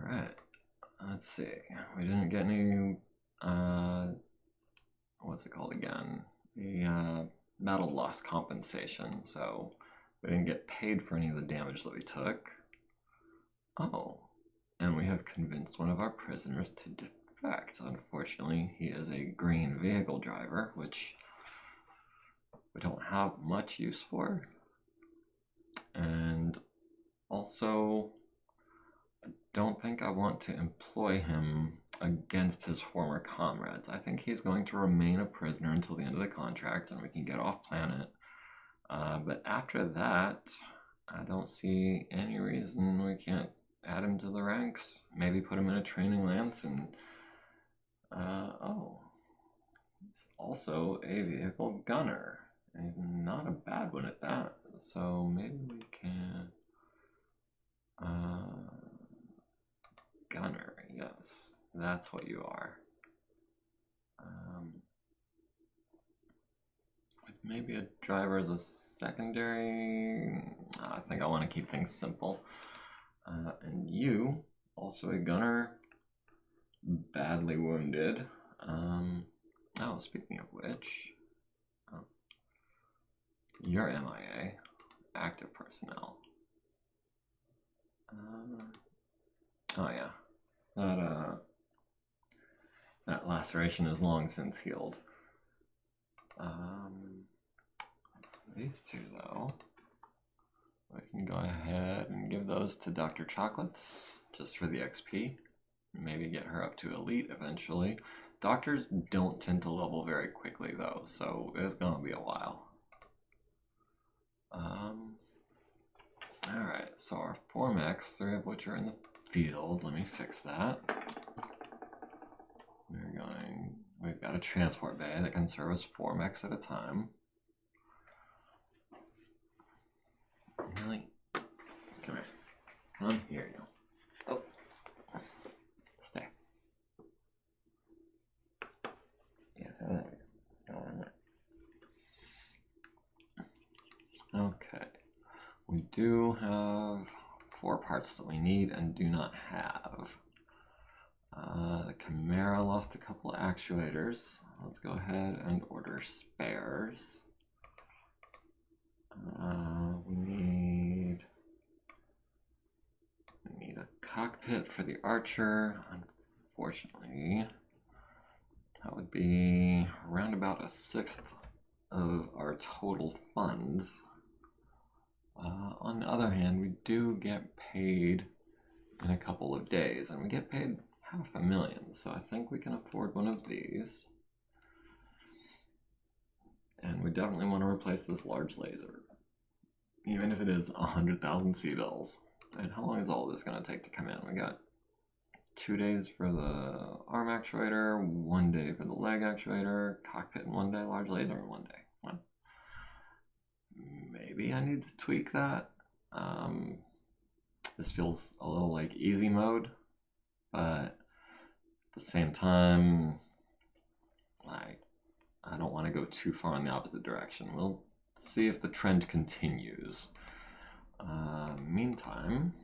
Alright, let's see. We didn't get any, what's it called again? The battle loss compensation, so we didn't get paid for any of the damage that we took. Oh, and we have convinced one of our prisoners to defect. Unfortunately, he is a green vehicle driver, which we don't have much use for. And also, I don't think I want to employ him against his former comrades. I think he's going to remain a prisoner until the end of the contract and we can get off planet. But after that, I don't see any reason we can't add him to the ranks. Maybe put him in a training lance and, oh, he's also a vehicle gunner. And not a bad one at that. So maybe we can, gunner, yes, that's what you are. With maybe a driver as a secondary. I think I want to keep things simple. And you, also a gunner, badly wounded. Oh, speaking of which, you're MIA, active personnel. Oh yeah, that laceration is long since healed. These two though, I can go ahead and give those to Dr. Chocolates just for the XP. Maybe get her up to elite eventually. Doctors don't tend to level very quickly though, so it's gonna be a while. Alright, so our 4 mechs, 3 of which are in the field. Let me fix that. We've got a transport bay that can service 4 mechs at a time. Really? Come here. Come here, you. Oh. Stay. Yes, I like it. Okay. We do have 4 parts that we need and do not have. The Chimera lost a couple of actuators. Let's go ahead and order spares. We need a cockpit for the Archer. Unfortunately, that would be around about 1/6 of our total funds. On the other hand, we do get paid in a couple of days, and we get paid $500,000, so I think we can afford one of these. And we definitely want to replace this large laser, even if it is 100,000 C-bills. And how long is all this going to take to come in? We got 2 days for the arm actuator, 1 day for the leg actuator, cockpit in 1 day, large laser in 1 day. Maybe I need to tweak that. This feels a little like easy mode, but at the same time, I don't want to go too far in the opposite direction. We'll see if the trend continues. Meantime,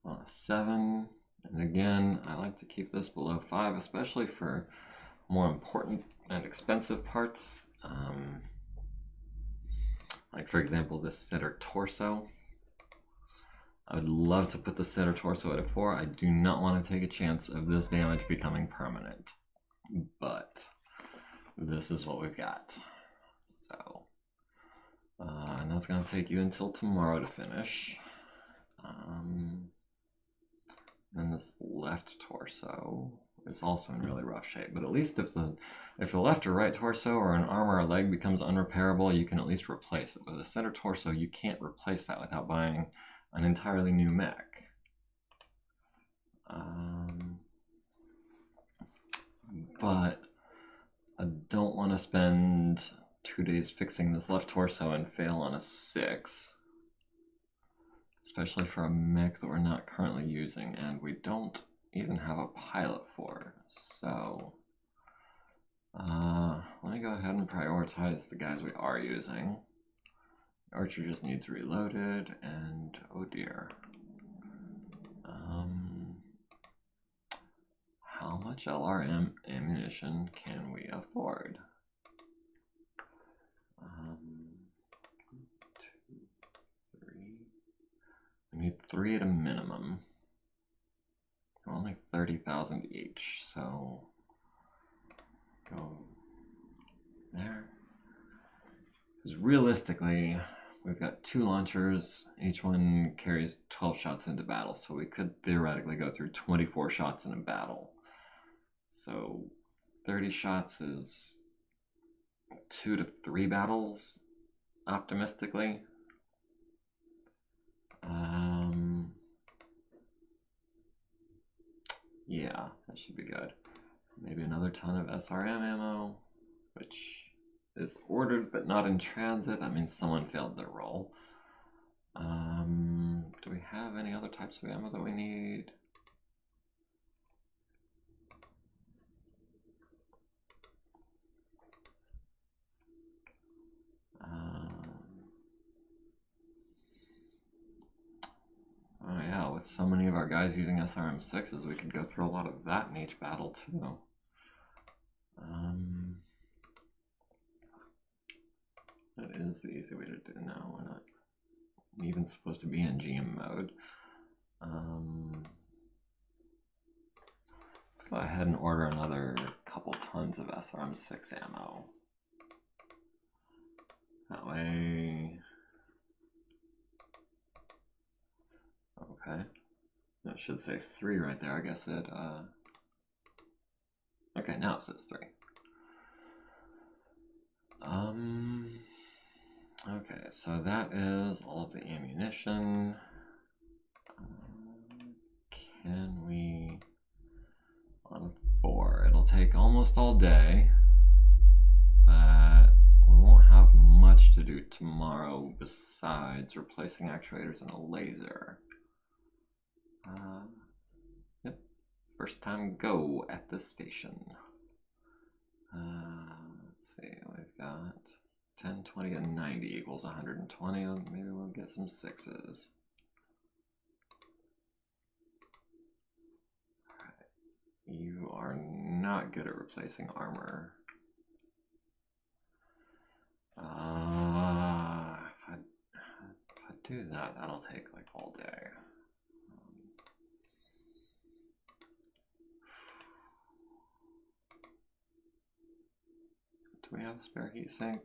on a 7, and again, I like to keep this below 5, especially for more important and expensive parts. Like for example, this center torso. I would love to put the center torso at a 4. I do not want to take a chance of this damage becoming permanent, but this is what we've got. So, and that's going to take you until tomorrow to finish. And this left torso is also in really rough shape, but at least if the left or right torso or an arm or a leg becomes unrepairable, you can at least replace it. With the center torso, you can't replace that without buying an entirely new mech. But I don't want to spend 2 days fixing this left torso and fail on a 6. Especially for a mech that we're not currently using, and we don't even have a pilot for. So let me go ahead and prioritize the guys we are using. Archer just needs reloaded, and oh dear. How much LRM ammunition can we afford? 2, 3. We need 3 at a minimum. We're only 30,000 each, so go there. Because realistically, we've got 2 launchers. Each one carries 12 shots into battle, so we could theoretically go through 24 shots in a battle. So 30 shots is 2 to 3 battles, optimistically. Yeah, that should be good. Maybe another ton of SRM ammo, which is ordered but not in transit. That means someone failed their roll. Do we have any other types of ammo that we need? so many of our guys using SRM6s, we could go through a lot of that in each battle too. That is the easy way to do it. No, we're not even supposed to be in GM mode. Let's go ahead and order another couple tons of SRM6 ammo. That way. Okay. That should say 3 right there. I guess it, okay, now it says 3. Okay, so that is all of the ammunition. Can we, on 4, it'll take almost all day, but we won't have much to do tomorrow besides replacing actuators and a laser. Yep, first time go at this station. Let's see, we've got 10, 20, and 90 equals 120. Maybe we'll get some 6s. Alright, you are not good at replacing armor. If I do that, that'll take like all day. Do we have a spare heatsink?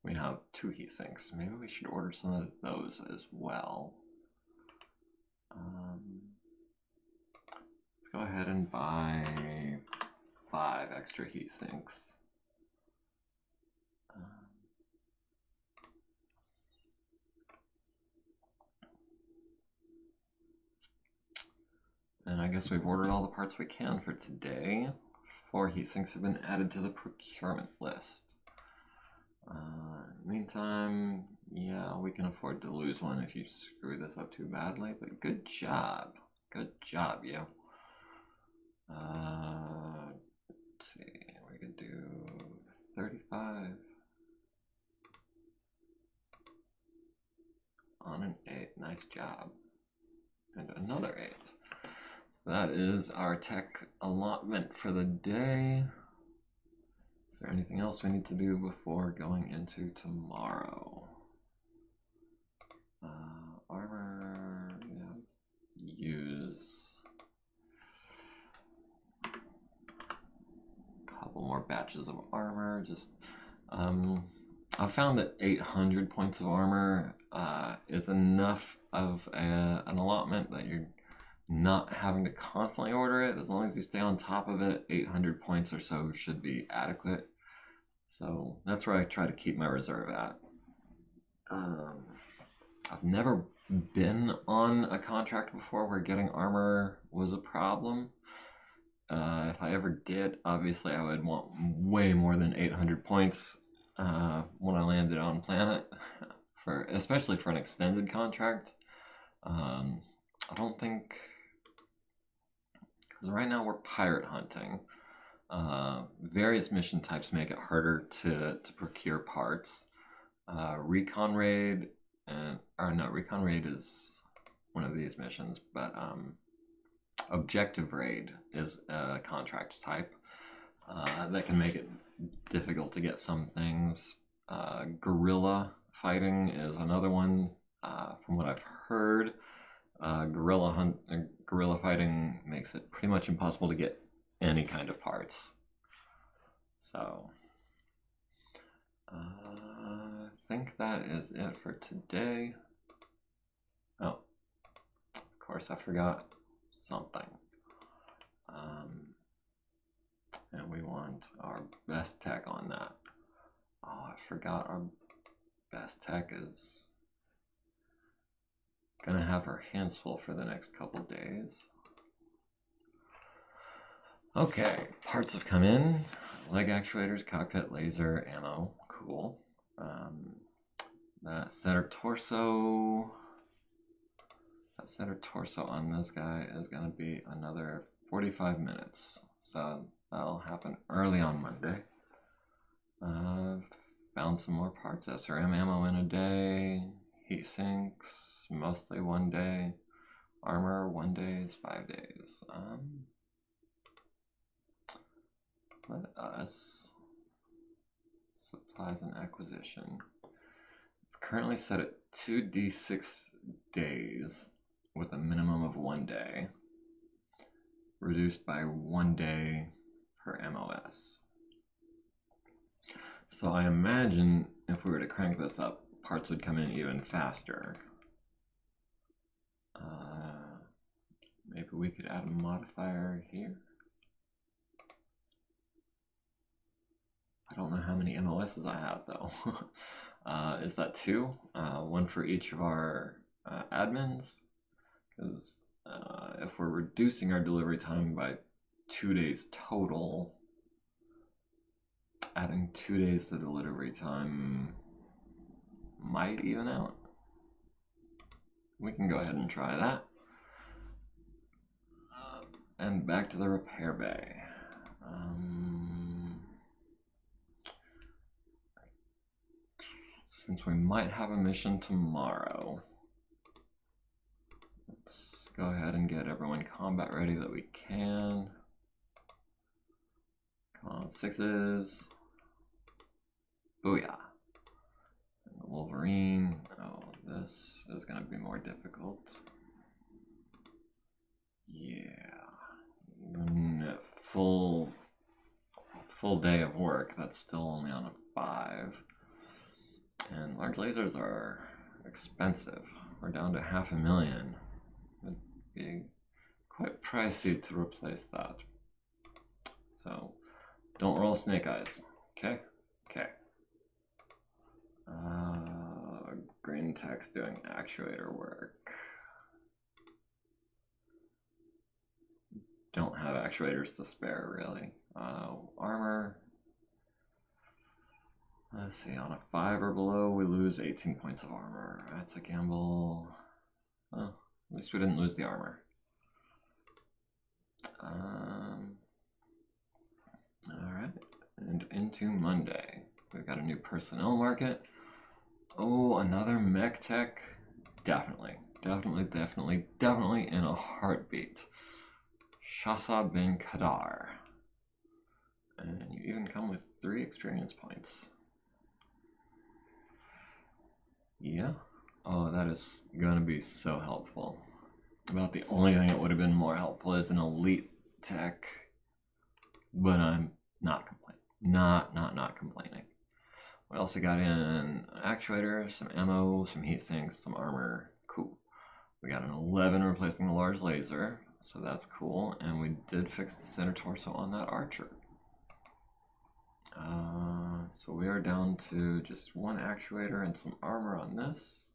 We have 2 heatsinks. Maybe we should order some of those as well. Let's go ahead and buy 5 extra heatsinks. And I guess we've ordered all the parts we can for today. 4 heatsinks have been added to the procurement list. Meantime, yeah, we can afford to lose one if you screw this up too badly, but good job. Good job, you. Let's see, we could do 35 on an 8. Nice job. And another 8. That is our tech allotment for the day. Is there anything else we need to do before going into tomorrow? Armor, yeah. Use a couple more batches of armor. Just, I found that 800 points of armor is enough of an allotment that you're not having to constantly order it. As long as you stay on top of it, 800 points or so should be adequate. So that's where I try to keep my reserve at. I've never been on a contract before where getting armor was a problem. If I ever did, obviously I would want way more than 800 points when I landed on planet, especially for an extended contract. I don't think, because right now we're pirate hunting. Various mission types make it harder to procure parts. Recon raid, Recon raid is one of these missions, but objective raid is a contract type that can make it difficult to get some things. Guerrilla fighting is another one. From what I've heard, guerrilla fighting makes it pretty much impossible to get any kind of parts. So I think that is it for today. Oh, of course I forgot something. And we want our best tech on that. Oh, I forgot our best tech is gonna have her hands full for the next couple days. Okay, parts have come in. Leg actuators, cockpit, laser, ammo. Cool. That center torso on this guy is going to be another 45 minutes. So that'll happen early on Monday. Found some more parts. SRM ammo in a day. Heat sinks, mostly 1 day. Armor, 1 day is 5 days. Let us supplies and acquisition. It's currently set at 2d6 days with a minimum of 1 day, reduced by 1 day per MOS. So I imagine if we were to crank this up, parts would come in even faster. Maybe we could add a modifier here. I don't know how many MOSs I have though. Is that 2? 1 for each of our admins? Because if we're reducing our delivery time by 2 days total, adding 2 days to the delivery time might even out. We can go ahead and try that. And back to the repair bay. Since we might have a mission tomorrow, let's go ahead and get everyone combat ready that we can. Come on, 6s. Booyah. And the Wolverine. Oh, this is going to be more difficult. Yeah. Even at full day of work, that's still only on a 5. And large lasers are expensive. We're down to $500,000. It'd be quite pricey to replace that. So don't roll snake eyes. Okay? Okay. Green tech's doing actuator work. Don't have actuators to spare, really. Armor. Let's see, on a 5 or below, we lose 18 points of armor. That's a gamble. Oh, at least we didn't lose the armor. Alright, and into Monday. We've got a new personnel market. Oh, another mech tech. Definitely in a heartbeat. Shasa bin Kadar. And you even come with 3 experience points. Yeah. Oh, that is going to be so helpful. About the only thing that would have been more helpful is an elite tech. But I'm not complaining. Not complaining. We also got in an actuator, some ammo, some heat sinks, some armor. Cool. We got an 11 replacing the large laser. So that's cool. And we did fix the center torso on that archer. So we are down to just 1 actuator and some armor on this.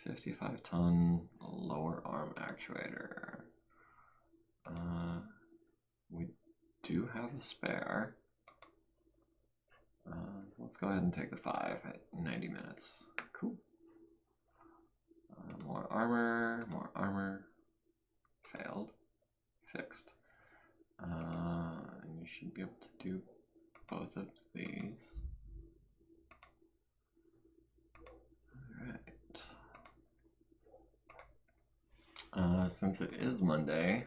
55-ton lower arm actuator. We do have a spare. Let's go ahead and take the 5 at 90 minutes. Cool. More armor. Failed. Fixed. And you should be able to do both of these. Alright. Since it is Monday,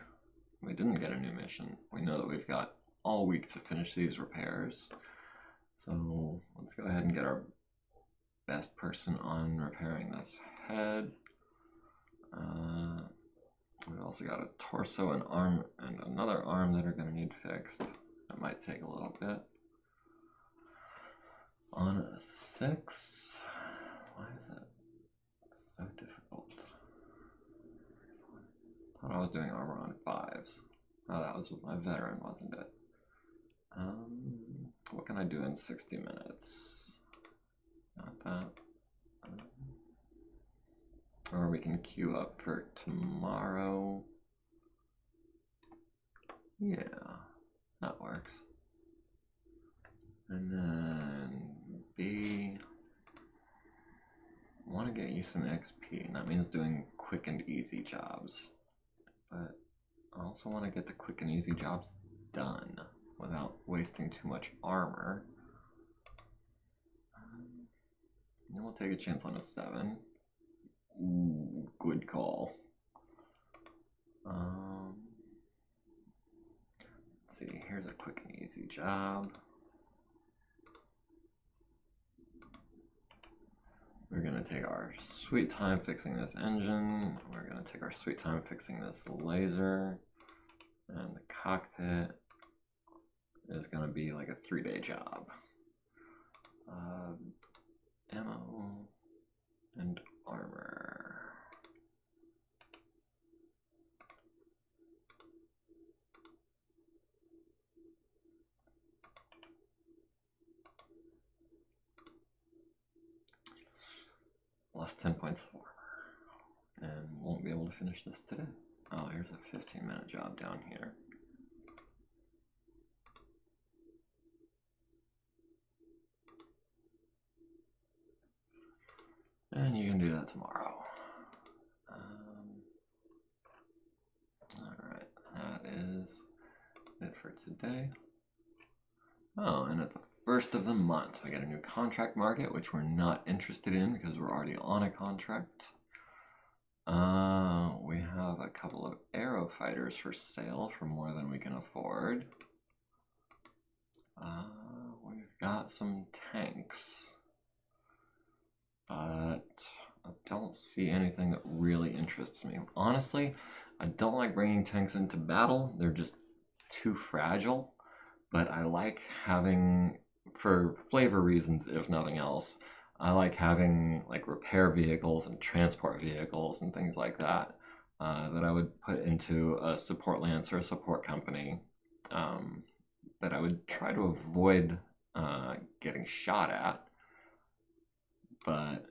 we didn't get a new mission. We know that we've got all week to finish these repairs. So let's go ahead and get our best person on repairing this head. We've also got a torso, an arm, and another arm that are going to need fixed. That might take a little bit. On a 6, why is it so difficult? I thought I was doing armor on 5s. Oh, that was with my veteran, wasn't it? What can I do in 60 minutes? Not that. Or we can queue up for tomorrow. Yeah, that works. And then B, I want to get you some XP, and that means doing quick and easy jobs. But I also want to get the quick and easy jobs done without wasting too much armor. And we'll take a chance on a 7. Ooh, good call. Let's see, here's a quick and easy job. We're going to take our sweet time fixing this engine. We're going to take our sweet time fixing this laser. And the cockpit is going to be like a 3-day job. Ammo and armor. Lost 10 points of armor. And won't be able to finish this today. Oh, here's a 15-minute job down here. And you can do that tomorrow. Alright, that is it for today. Oh, and at the first of the month, we get a new contract market, which we're not interested in because we're already on a contract. We have a couple of aero fighters for sale for more than we can afford. We've got some tanks, but I don't see anything that really interests me. Honestly, I don't like bringing tanks into battle. They're just too fragile, but I like having, for flavor reasons if nothing else, I like having like repair vehicles and transport vehicles and things like that that I would put into a support lance or a support company that I would try to avoid getting shot at. But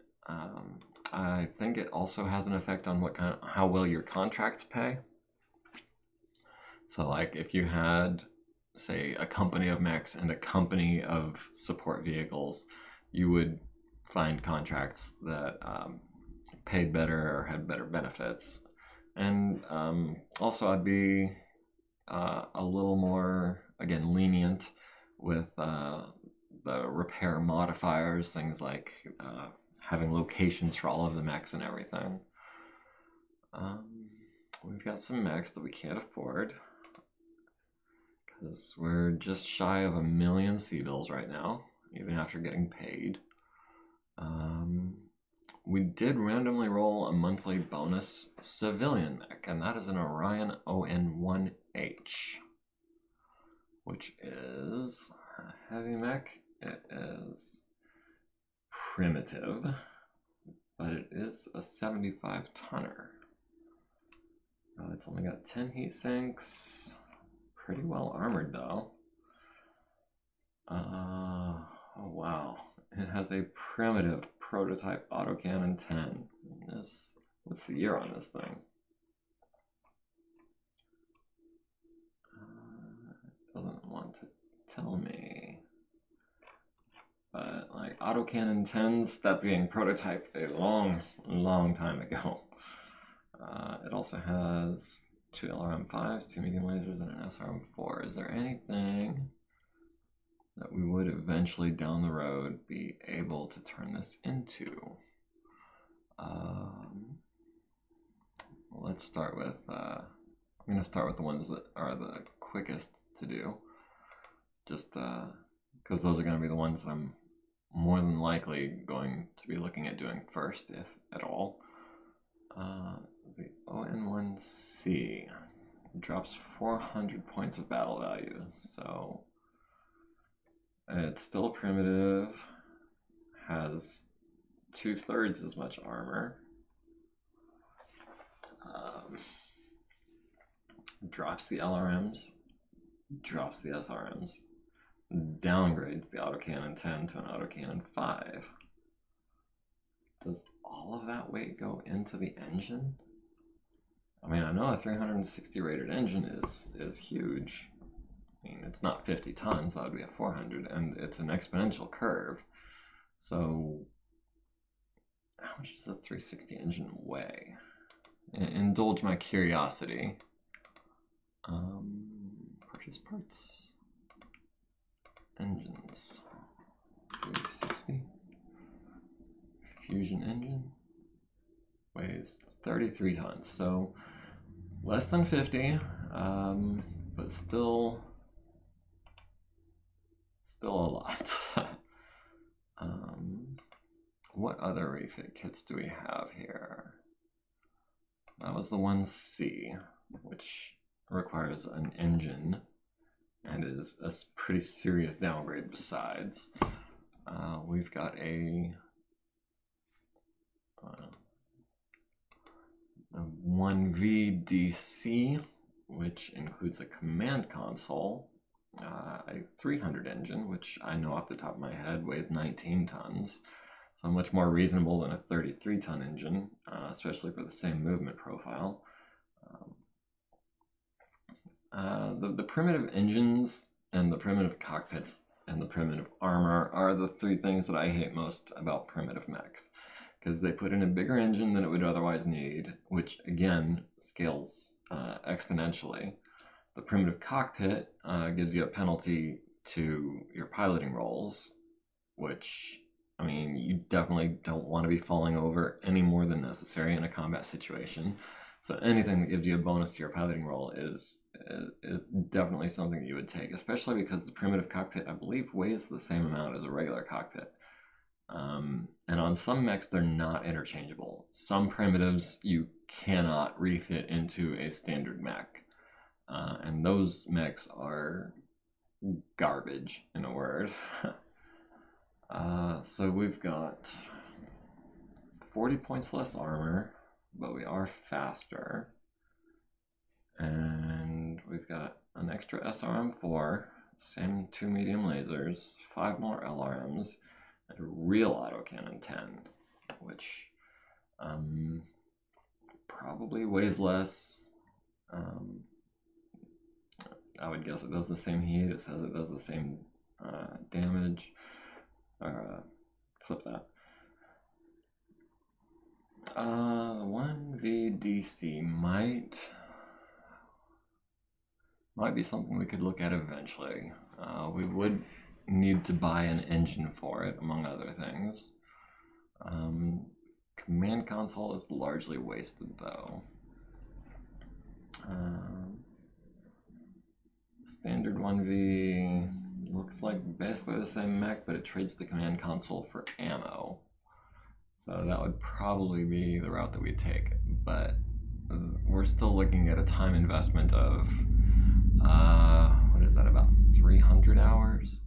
I think it also has an effect on how well your contracts pay. So like if you had, say, a company of mechs and a company of support vehicles, you would find contracts that paid better or had better benefits. And also I'd be a little more, again, lenient with the repair modifiers, things like having locations for all of the mechs and everything. We've got some mechs that we can't afford because we're just shy of 1 million C-bills right now, even after getting paid. We did randomly roll a monthly bonus civilian mech, and that is an Orion ON1H, which is a heavy mech. It is primitive, but it is a 75-tonner. It's only got 10 heat sinks. Pretty well armored though. Oh wow. It has a primitive prototype autocannon 10. What's the year on this thing? It doesn't want to tell me. But like autocannon 10s, that being prototype a long time ago. It also has 2 LRM5s, 2 medium lasers, and an SRM4. Is there anything that we would eventually down the road be able to turn this into? Let's start with, I'm going to start with the ones that are the quickest to do, just because those are going to be the ones that I'm more than likely going to be looking at doing first, if at all. The ON1C drops 400 points of battle value, so it's still primitive, has 2/3 as much armor, drops the LRMs, drops the SRMs, downgrades the autocannon 10 to an autocannon 5. Does all of that weight go into the engine? I mean, I know a 360 rated engine is huge. I mean, it's not 50 tons, that would be a 400, and it's an exponential curve. So how much does a 360 engine weigh? Indulge my curiosity. Purchase parts. Engines. 360. fusion engine. Weighs 33 tons, so less than 50, but still a lot. What other refit kits do we have here? That was the 1C, which requires an engine and is a pretty serious downgrade besides. We've got a 1VDC, which includes a command console, a 300 engine, which I know off the top of my head weighs 19 tons, so much more reasonable than a 33-ton engine, especially for the same movement profile. The primitive engines and the primitive cockpits and the primitive armor are the three things that I hate most about primitive mechs, because they put in a bigger engine than it would otherwise need, which again scales exponentially. The primitive cockpit gives you a penalty to your piloting rolls, which, I mean, you definitely don't want to be falling over any more than necessary in a combat situation. So anything that gives you a bonus to your piloting roll is definitely something you would take, especially because the primitive cockpit, I believe, weighs the same amount as a regular cockpit. And on some mechs, they're not interchangeable. Some primitives you cannot refit into a standard mech. And those mechs are garbage, in a word. So we've got 40 points less armor, but we are faster. And we've got an extra SRM4, same 2 medium lasers, 5 more LRMs, and a real autocannon 10, which probably weighs less. I would guess it does the same heat. It says it does the same damage. Flip that. The 1VDC might be something we could look at eventually. We would need to buy an engine for it, among other things. Command console is largely wasted, though. Standard 1V looks like basically the same mech, but it trades the command console for ammo. So that would probably be the route that we take. But we're still looking at a time investment of, what is that, about 300 hours?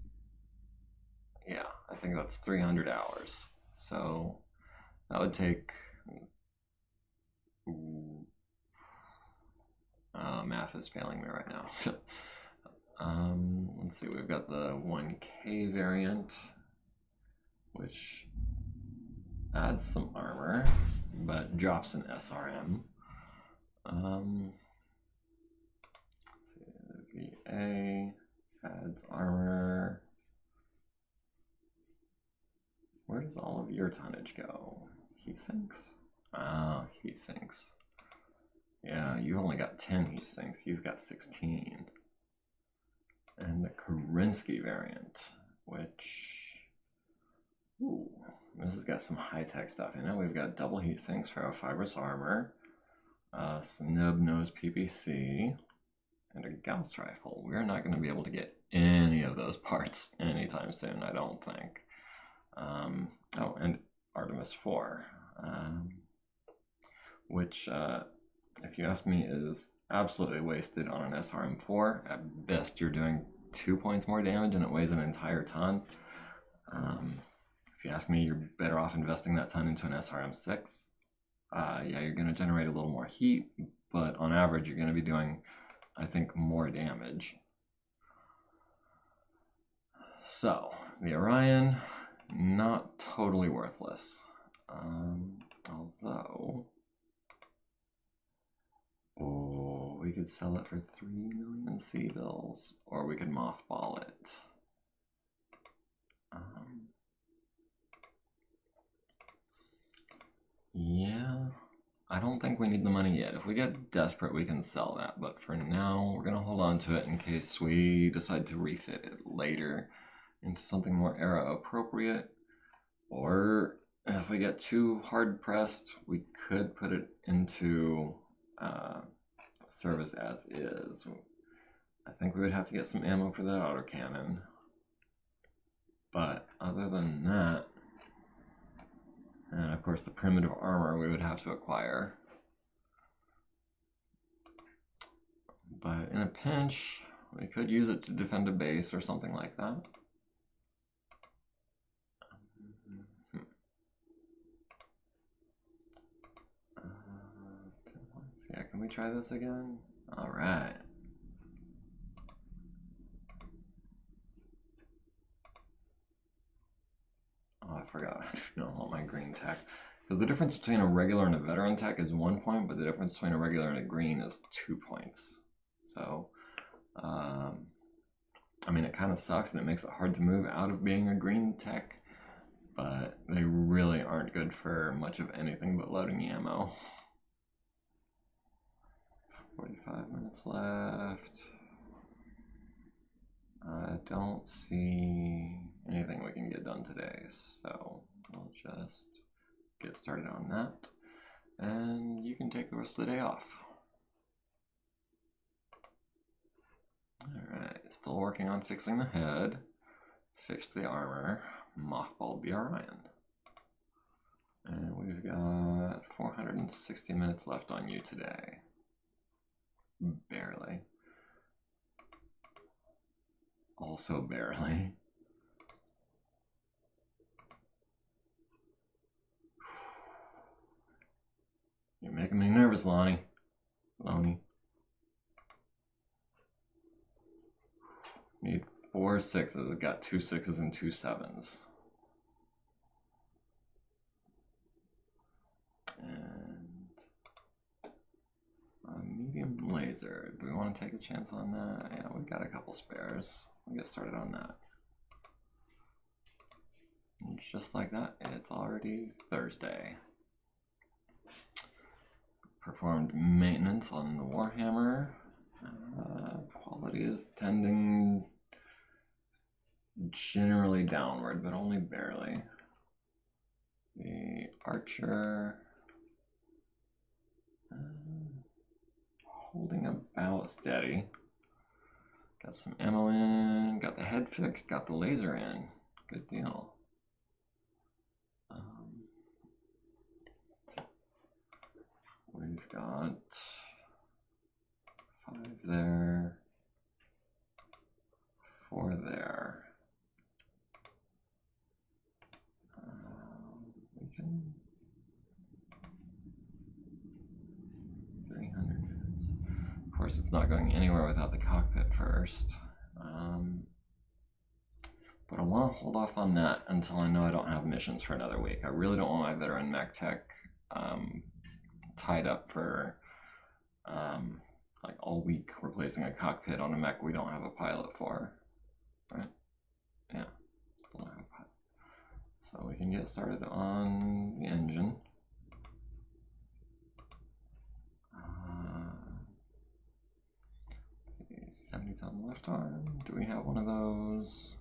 Yeah, I think that's 300 hours. So that would take, math is failing me right now. Let's see, we've got the 1K variant, which adds some armor, but drops an SRM. Let's see, the VA adds armor. Where does all of your tonnage go? Heat sinks? Oh, heat sinks. Yeah, you've only got 10 heat sinks. You've got 16. And the Kerensky variant, which, ooh, this has got some high-tech stuff in it. We've got double heat sinks for our fibrous armor, snub nose PPC, and a Gauss rifle. We're not going to be able to get any of those parts anytime soon, I don't think. Oh, and Artemis 4, which, if you ask me, is absolutely wasted on an SRM4. At best, you're doing 2 points more damage and it weighs an entire ton. If you ask me, you're better off investing that ton into an SRM6. Yeah, you're going to generate a little more heat, but on average, you're going to be doing, I think, more damage. So, the Orion, not totally worthless. Although, oh, we could sell it for 3 million C-bills, or we could mothball it. Yeah, I don't think we need the money yet. If we get desperate, we can sell that, but for now, we're going to hold on to it in case we decide to refit it later into something more era appropriate, or If we get too hard pressed, we could put it into service as is. I think we would have to get some ammo for that autocannon. But other than that, and of course the primitive armor we would have to acquire. But in a pinch, we could use it to defend a base or something like that. Yeah, can we try this again? All right. Oh, I forgot. I don't want my green tech. Because the difference between a regular and a veteran tech is 1 point, but the difference between a regular and a green is 2 points. So, I mean, it kind of sucks and it makes it hard to move out of being a green tech, but they really aren't good for much of anything but loading ammo. 45 minutes left. I don't see anything we can get done today, so we'll just get started on that, and you can take the rest of the day off. Alright, still working on fixing the head, fixed the armor, mothballed the Orion. And we've got 460 minutes left on you today. Barely. Also barely. You're making me nervous, Lonnie. Need 4 6s. Got 2 6s and 2 7s. And a medium laser. Do we want to take a chance on that? Yeah, we've got a couple spares. We'll get started on that. And just like that, it's already Thursday. Performed maintenance on the Warhammer. Quality is tending generally downward, but only barely. The Archer holding about steady. Got some ammo in, got the head fixed, got the laser in. Good deal. We've got 5 there, 4 there. We can 300. Of course, it's not going anywhere without the cockpit first. But I want to hold off on that until I know I don't have missions for another week. I really don't want my veteran mech tech tied up for like all week replacing a cockpit on a mech we don't have a pilot for, right? Yeah, still don't have a pilot. So we can get started on the engine. Let's see, 70-ton left arm. Do we have one of those?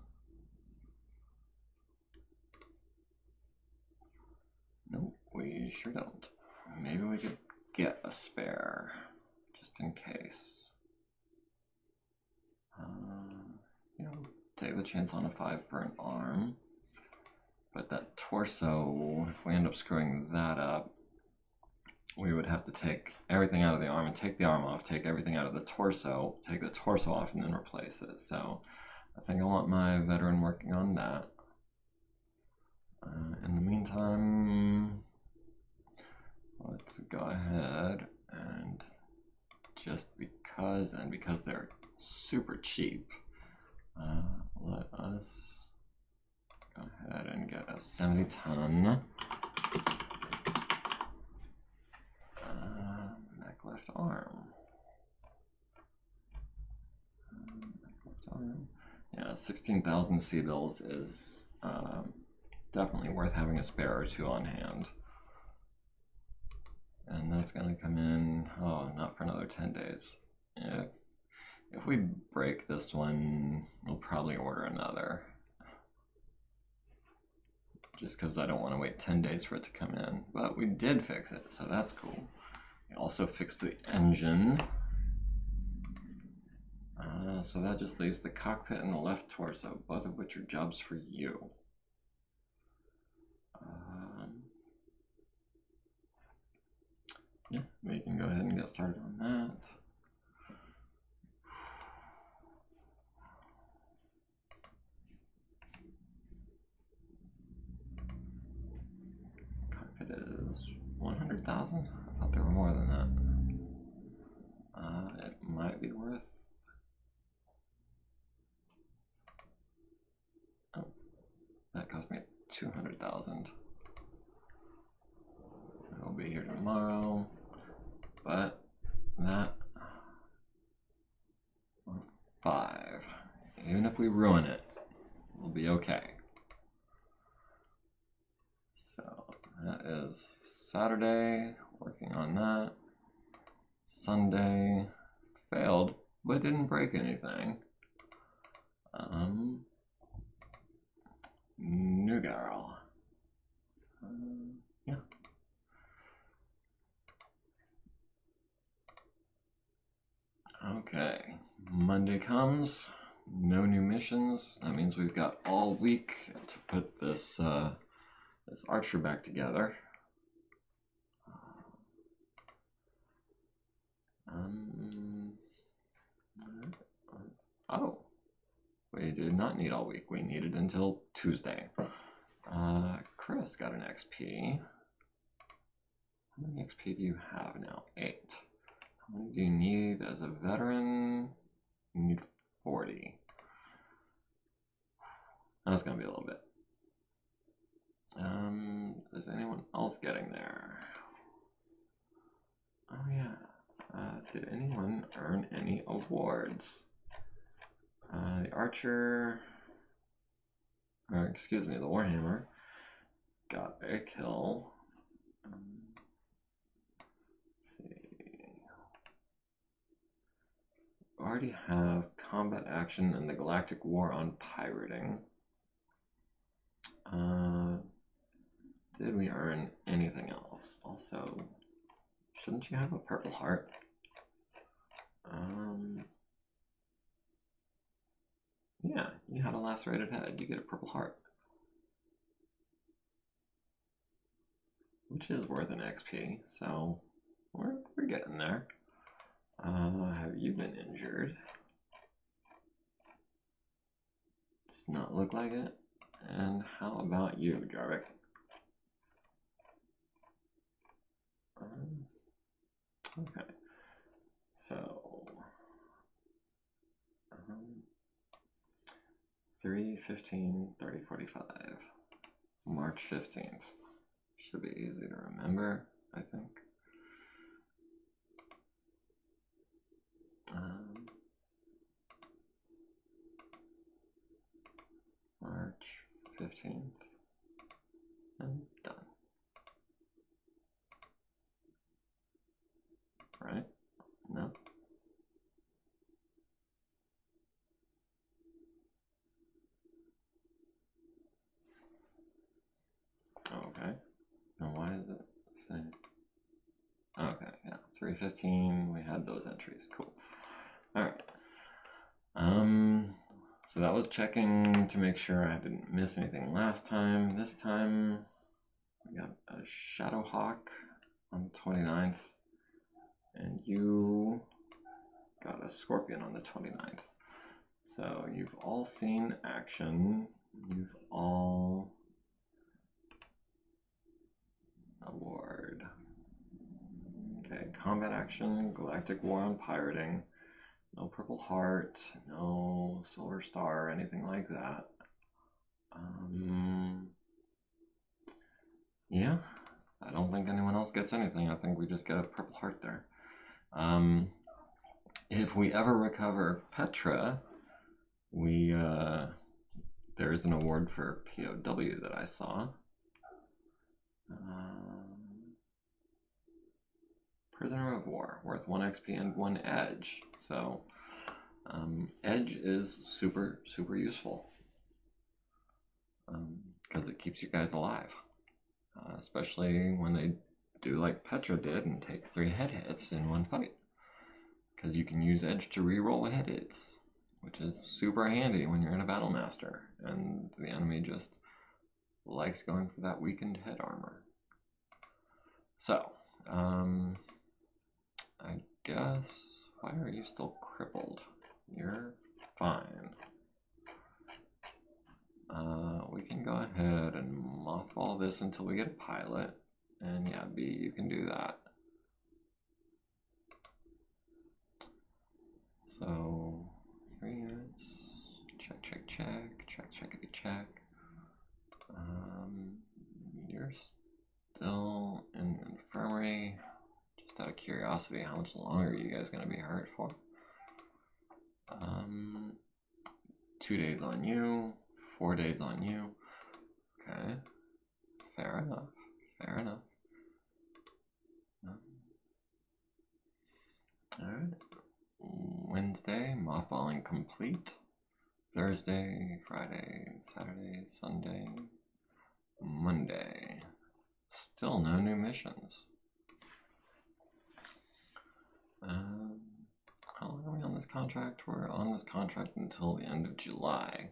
Nope, we sure don't. Maybe we could get a spare, just in case. You know, take the chance on a 5 for an arm. But that torso, if we end up screwing that up, we would have to take everything out of the arm and take the arm off, take everything out of the torso, take the torso off, and then replace it. So I think I want my veteran working on that. In the meantime, let's go ahead and just because they're super cheap, let us go ahead and get a 70-ton mech left arm. Yeah, 16,000 C-bills is definitely worth having a spare or 2 on hand. And that's going to come in, oh, not for another 10 days. If we break this one, we'll probably order another. just because I don't want to wait 10 days for it to come in. But we did fix it, so that's cool. We also fixed the engine. So that just leaves the cockpit and the left torso, both of which are jobs for you. Yeah, we can go ahead and get started on that. Cockpit is 100,000. I thought there were more than that. It might be worth. Oh, that cost me 200,000. It'll be here tomorrow, but that 5. Even if we ruin it, we'll be okay. So that is Saturday, working on that. Sunday, failed, but didn't break anything. New girl. Yeah. Okay, Monday comes, no new missions. That means we've got all week to put this this archer back together. Oh, we did not need all week. We needed until Tuesday. Chris got an XP. How many XP do you have now? 8. How many do you need as a veteran? You need 40. That's gonna be a little bit. Is anyone else getting there? Oh yeah. Did anyone earn any awards? The archer, or excuse me, the warhammer got a kill. Let's see. We already have combat action and the Galactic War on pirating. Did we earn anything else? Also, shouldn't you have a purple heart? Yeah, you had a lacerated head. You get a purple heart, which is worth an XP. So we're getting there. Have you been injured? Does not look like it. And how about you, Jarvik? Okay. So 3, 15, 30, 45. March 15th. Should be easy to remember, I think. March 15th. And done. Right? No? Okay. And why is it saying? Okay, yeah. 315, we had those entries. Cool. Alright. So that was checking to make sure I didn't miss anything last time. This time we got a Shadowhawk on the 29th. And you got a Scorpion on the 29th. So you've all seen action. You've all award. Okay, combat action, Galactic War on pirating. No Purple Heart, no Silver Star, or anything like that. Yeah, I don't think anyone else gets anything. I think we just get a Purple Heart there. If we ever recover Petra, there is an award for POW that I saw. Prisoner of War, worth 1 XP and 1 Edge. So, Edge is super, super useful. because it keeps you guys alive, especially when they do like Petra did and take 3 head hits in one fight, because you can use edge to reroll head hits, which is super handy when you're in a battle master and the enemy just likes going for that weakened head armor. So, I guess, why are you still crippled? You're fine. We can go ahead and mothball this until we get a pilot. And yeah, B, you can do that. So, 3 units. Check, check, check. Check, checkity, check. You're still in the infirmary. Just out of curiosity, how much longer are you guys going to be hurt for? 2 days on you, 4 days on you. Okay, fair enough, fair enough. Alright, Wednesday, mothballing complete. Thursday, Friday, Saturday, Sunday, Monday. Still no new missions. How long are we on this contract? We're on this contract until the end of July.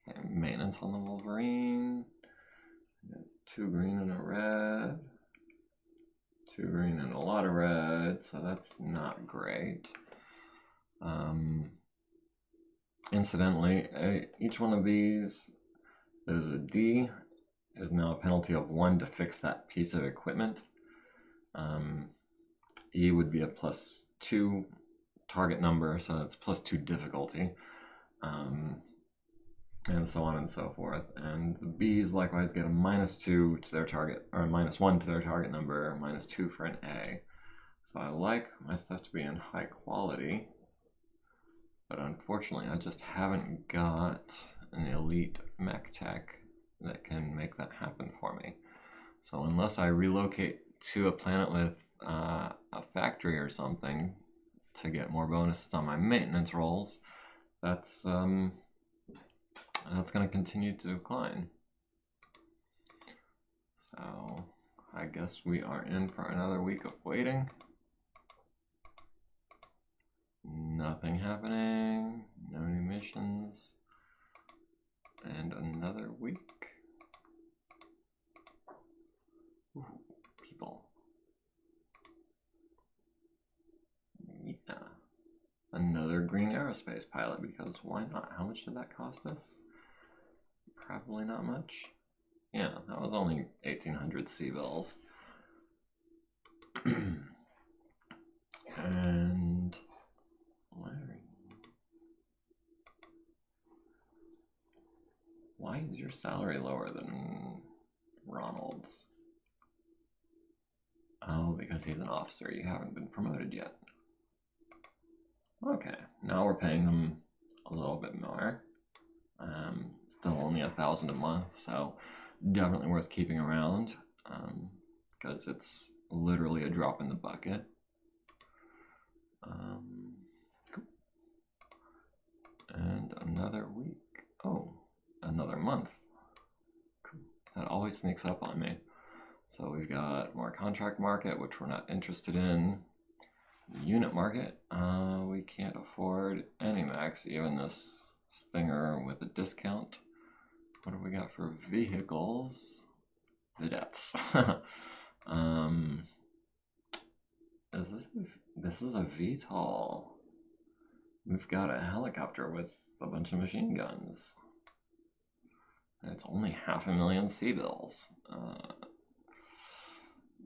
Okay, maintenance on the Wolverine. 2 green and a red. 2 green and a lot of red, so that's not great. Incidentally, each one of these that is a D is now a penalty of 1 to fix that piece of equipment. E would be a +2 target number, so that's +2 difficulty, and so on and so forth. And the Bs likewise get a -2 to their target, or a -1 to their target number, -2 for an A. So I like my stuff to be in high quality, but unfortunately I just haven't got an elite mech tech that can make that happen for me. So unless I relocate to a planet with a factory or something to get more bonuses on my maintenance rolls, that's going to continue to decline. So I guess we are in for another week of waiting. Nothing happening, no new missions, and another week. Ooh, people. Yeah. Another green aerospace pilot, because why not? How much did that cost us? Probably not much. Yeah, that was only 1,800 C-bills. And why is your salary lower than Ronald's? Oh, because he's an officer. You haven't been promoted yet. Okay, now we're paying them a little bit more. Still only 1,000 a month, so definitely worth keeping around, because it's literally a drop in the bucket. Cool. And another week. Oh, another month. Cool. That always sneaks up on me. So we've got more contract market, which we're not interested in. Unit market, we can't afford any max, even this Stinger with a discount. What do we got for vehicles? Vedettes. This is a VTOL. We've got a helicopter with a bunch of machine guns. And it's only 500,000 C-bills.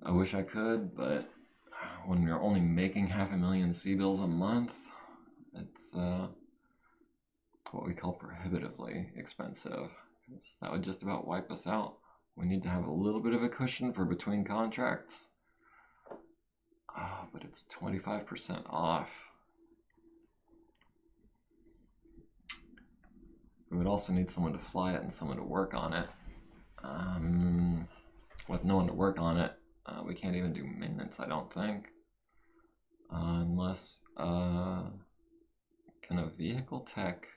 I wish I could, but when you're only making 500,000 C-bills a month, it's what we call prohibitively expensive. That would just about wipe us out. We need to have a little bit of a cushion for between contracts. But it's 25% off. We would also need someone to fly it and someone to work on it. With no one to work on it, we can't even do maintenance, I don't think. Unless, can a vehicle tech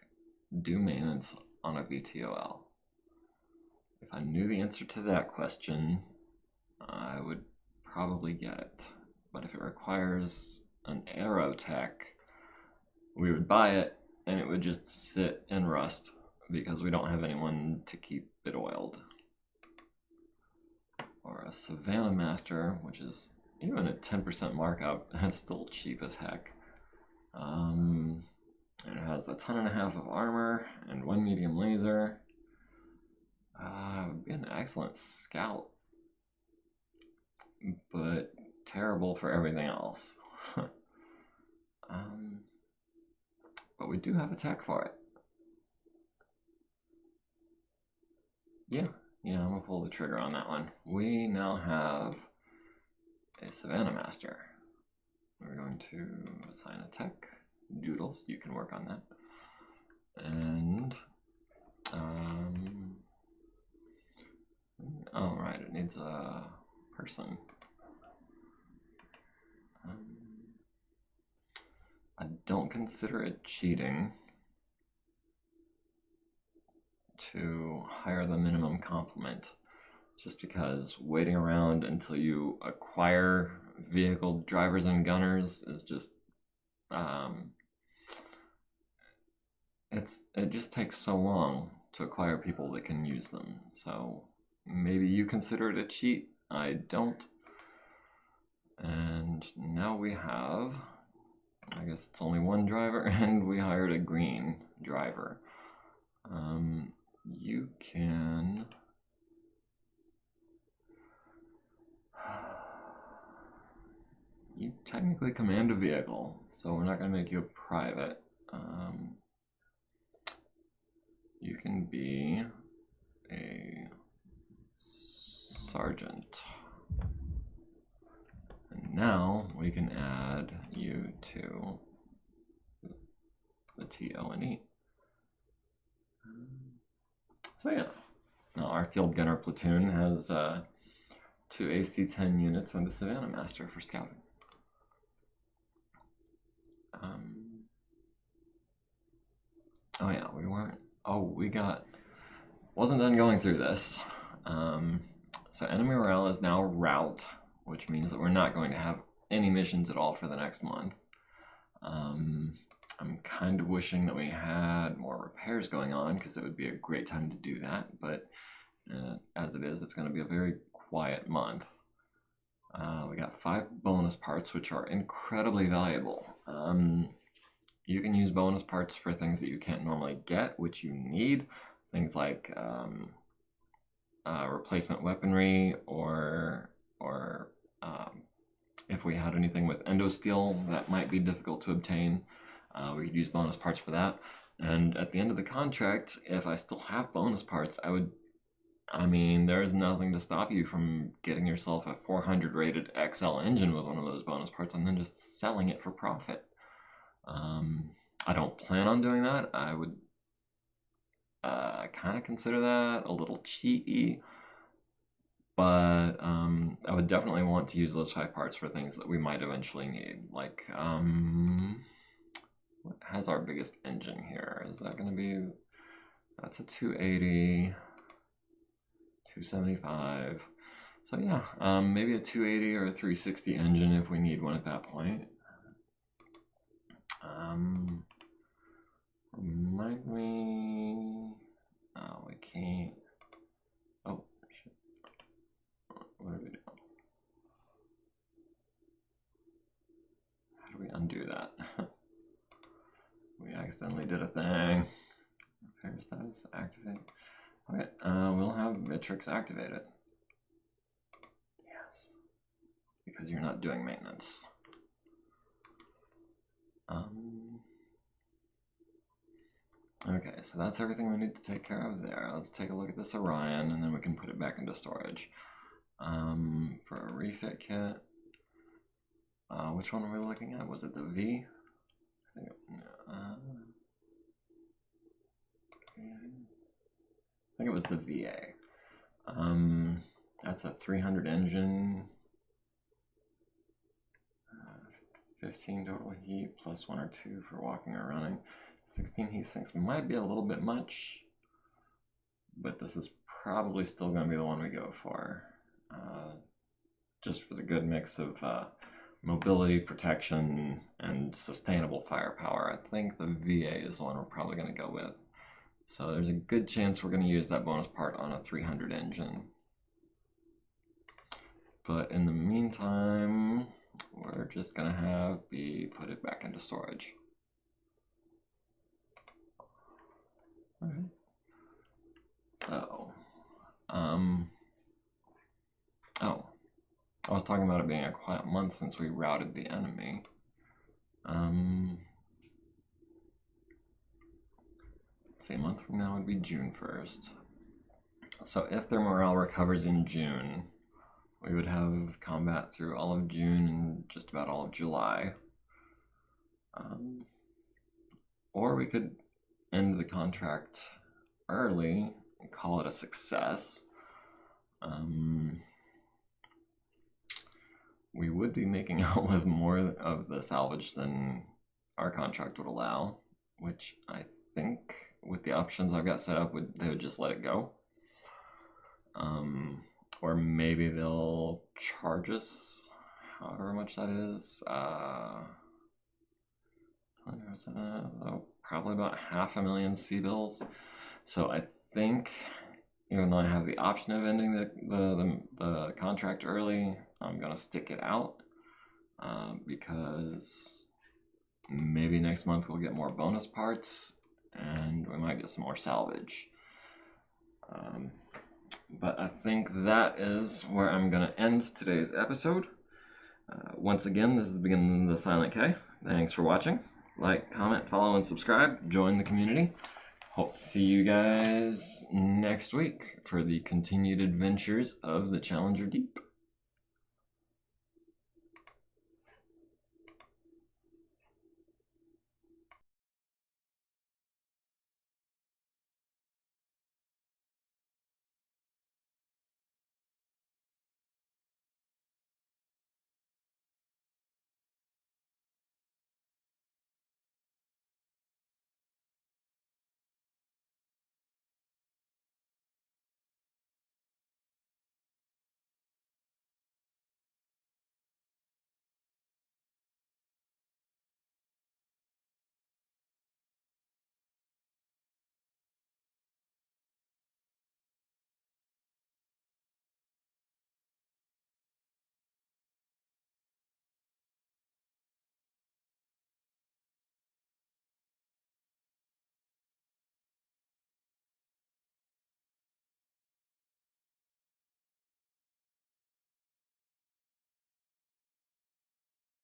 do maintenance on a VTOL? If I knew the answer to that question, I would probably get it. But if it requires an aerotech, we would buy it and it would just sit and rust because we don't have anyone to keep it oiled. Or a Savannah Master, which is even a 10% markup, that's still cheap as heck. It has a 1.5 tons of armor and 1 medium laser. It would be an excellent scout, but terrible for everything else. But we do have a tech for it. Yeah, I'm gonna pull the trigger on that one. We now have a Savannah Master. We're going to assign a tech. Doodles, you can work on that. And oh right, it needs a person. I don't consider it cheating to hire the minimum complement, just because waiting around until you acquire vehicle drivers and gunners is just it just takes so long to acquire people that can use them. So maybe you consider it a cheat. I don't. And now we have, I guess it's only one driver, and we hired a green driver. You can you technically command a vehicle, so we're not going to make you a private. You can be a sergeant. And now we can add you to the TO&E. So yeah, now our field gunner platoon has 2 AC-10 units and a Savannah Master for scouting. Oh yeah, we weren't. Oh, wasn't done going through this. So enemy morale is now rout, which means that we're not going to have any missions at all for the next month. I'm kind of wishing that we had more repairs going on, because it would be a great time to do that, but as it is, it's going to be a very quiet month. We got 5 bonus parts, which are incredibly valuable. You can use bonus parts for things that you can't normally get, which you need. Things like replacement weaponry, or if we had anything with endosteel that might be difficult to obtain, we could use bonus parts for that. And at the end of the contract, if I still have bonus parts, there is nothing to stop you from getting yourself a 400 rated XL engine with one of those bonus parts and then just selling it for profit. I don't plan on doing that. I would kind of consider that a little cheaty, but I would definitely want to use those 5 parts for things that we might eventually need. Like, what has our biggest engine here? Is that going to be, that's a 280, 275. So yeah, maybe a 280 or a 360 engine if we need one at that point. Remind me. Oh, we can't. Oh, shit. What are we doing? How do we undo that? We accidentally did a thing. Repair status activate. Okay, we'll have Vitrix activate it. Yes. Because you're not doing maintenance. Okay, so that's everything we need to take care of there. Let's take a look at this Orion, and then we can put it back into storage. For a refit kit, which one were we looking at? Was it the V? I think it was the VA. That's a 300 engine, 15 total heat plus 1 or 2 for walking or running. 16 heat sinks might be a little bit much, but this is probably still going to be the one we go for. Just for the good mix of mobility, protection, and sustainable firepower. I think the VA is the one we're probably going to go with. So there's a good chance we're going to use that bonus part on a 300 engine. But in the meantime, we're just going to have B put it back into storage. Okay. So, oh, I was talking about it being a quiet month since we routed the enemy. Let's see, a month from now would be June 1st. So if their morale recovers in June, we would have combat through all of June and just about all of July. Or we could end the contract early and call it a success. We would be making out with more of the salvage than our contract would allow, which I think with the options I've got set up, they would just let it go. Or maybe they'll charge us however much that is. Probably about 500,000 C-bills. So I think, even though I have the option of ending the contract early, I'm gonna stick it out because maybe next month we'll get more bonus parts and we might get some more salvage. But I think that is where I'm gonna end today's episode. Once again, this is Beginning the Silent K. Thanks for watching. Like, comment, follow, and subscribe. Join the community. Hope to see you guys next week for the continued adventures of the Challenger Deep.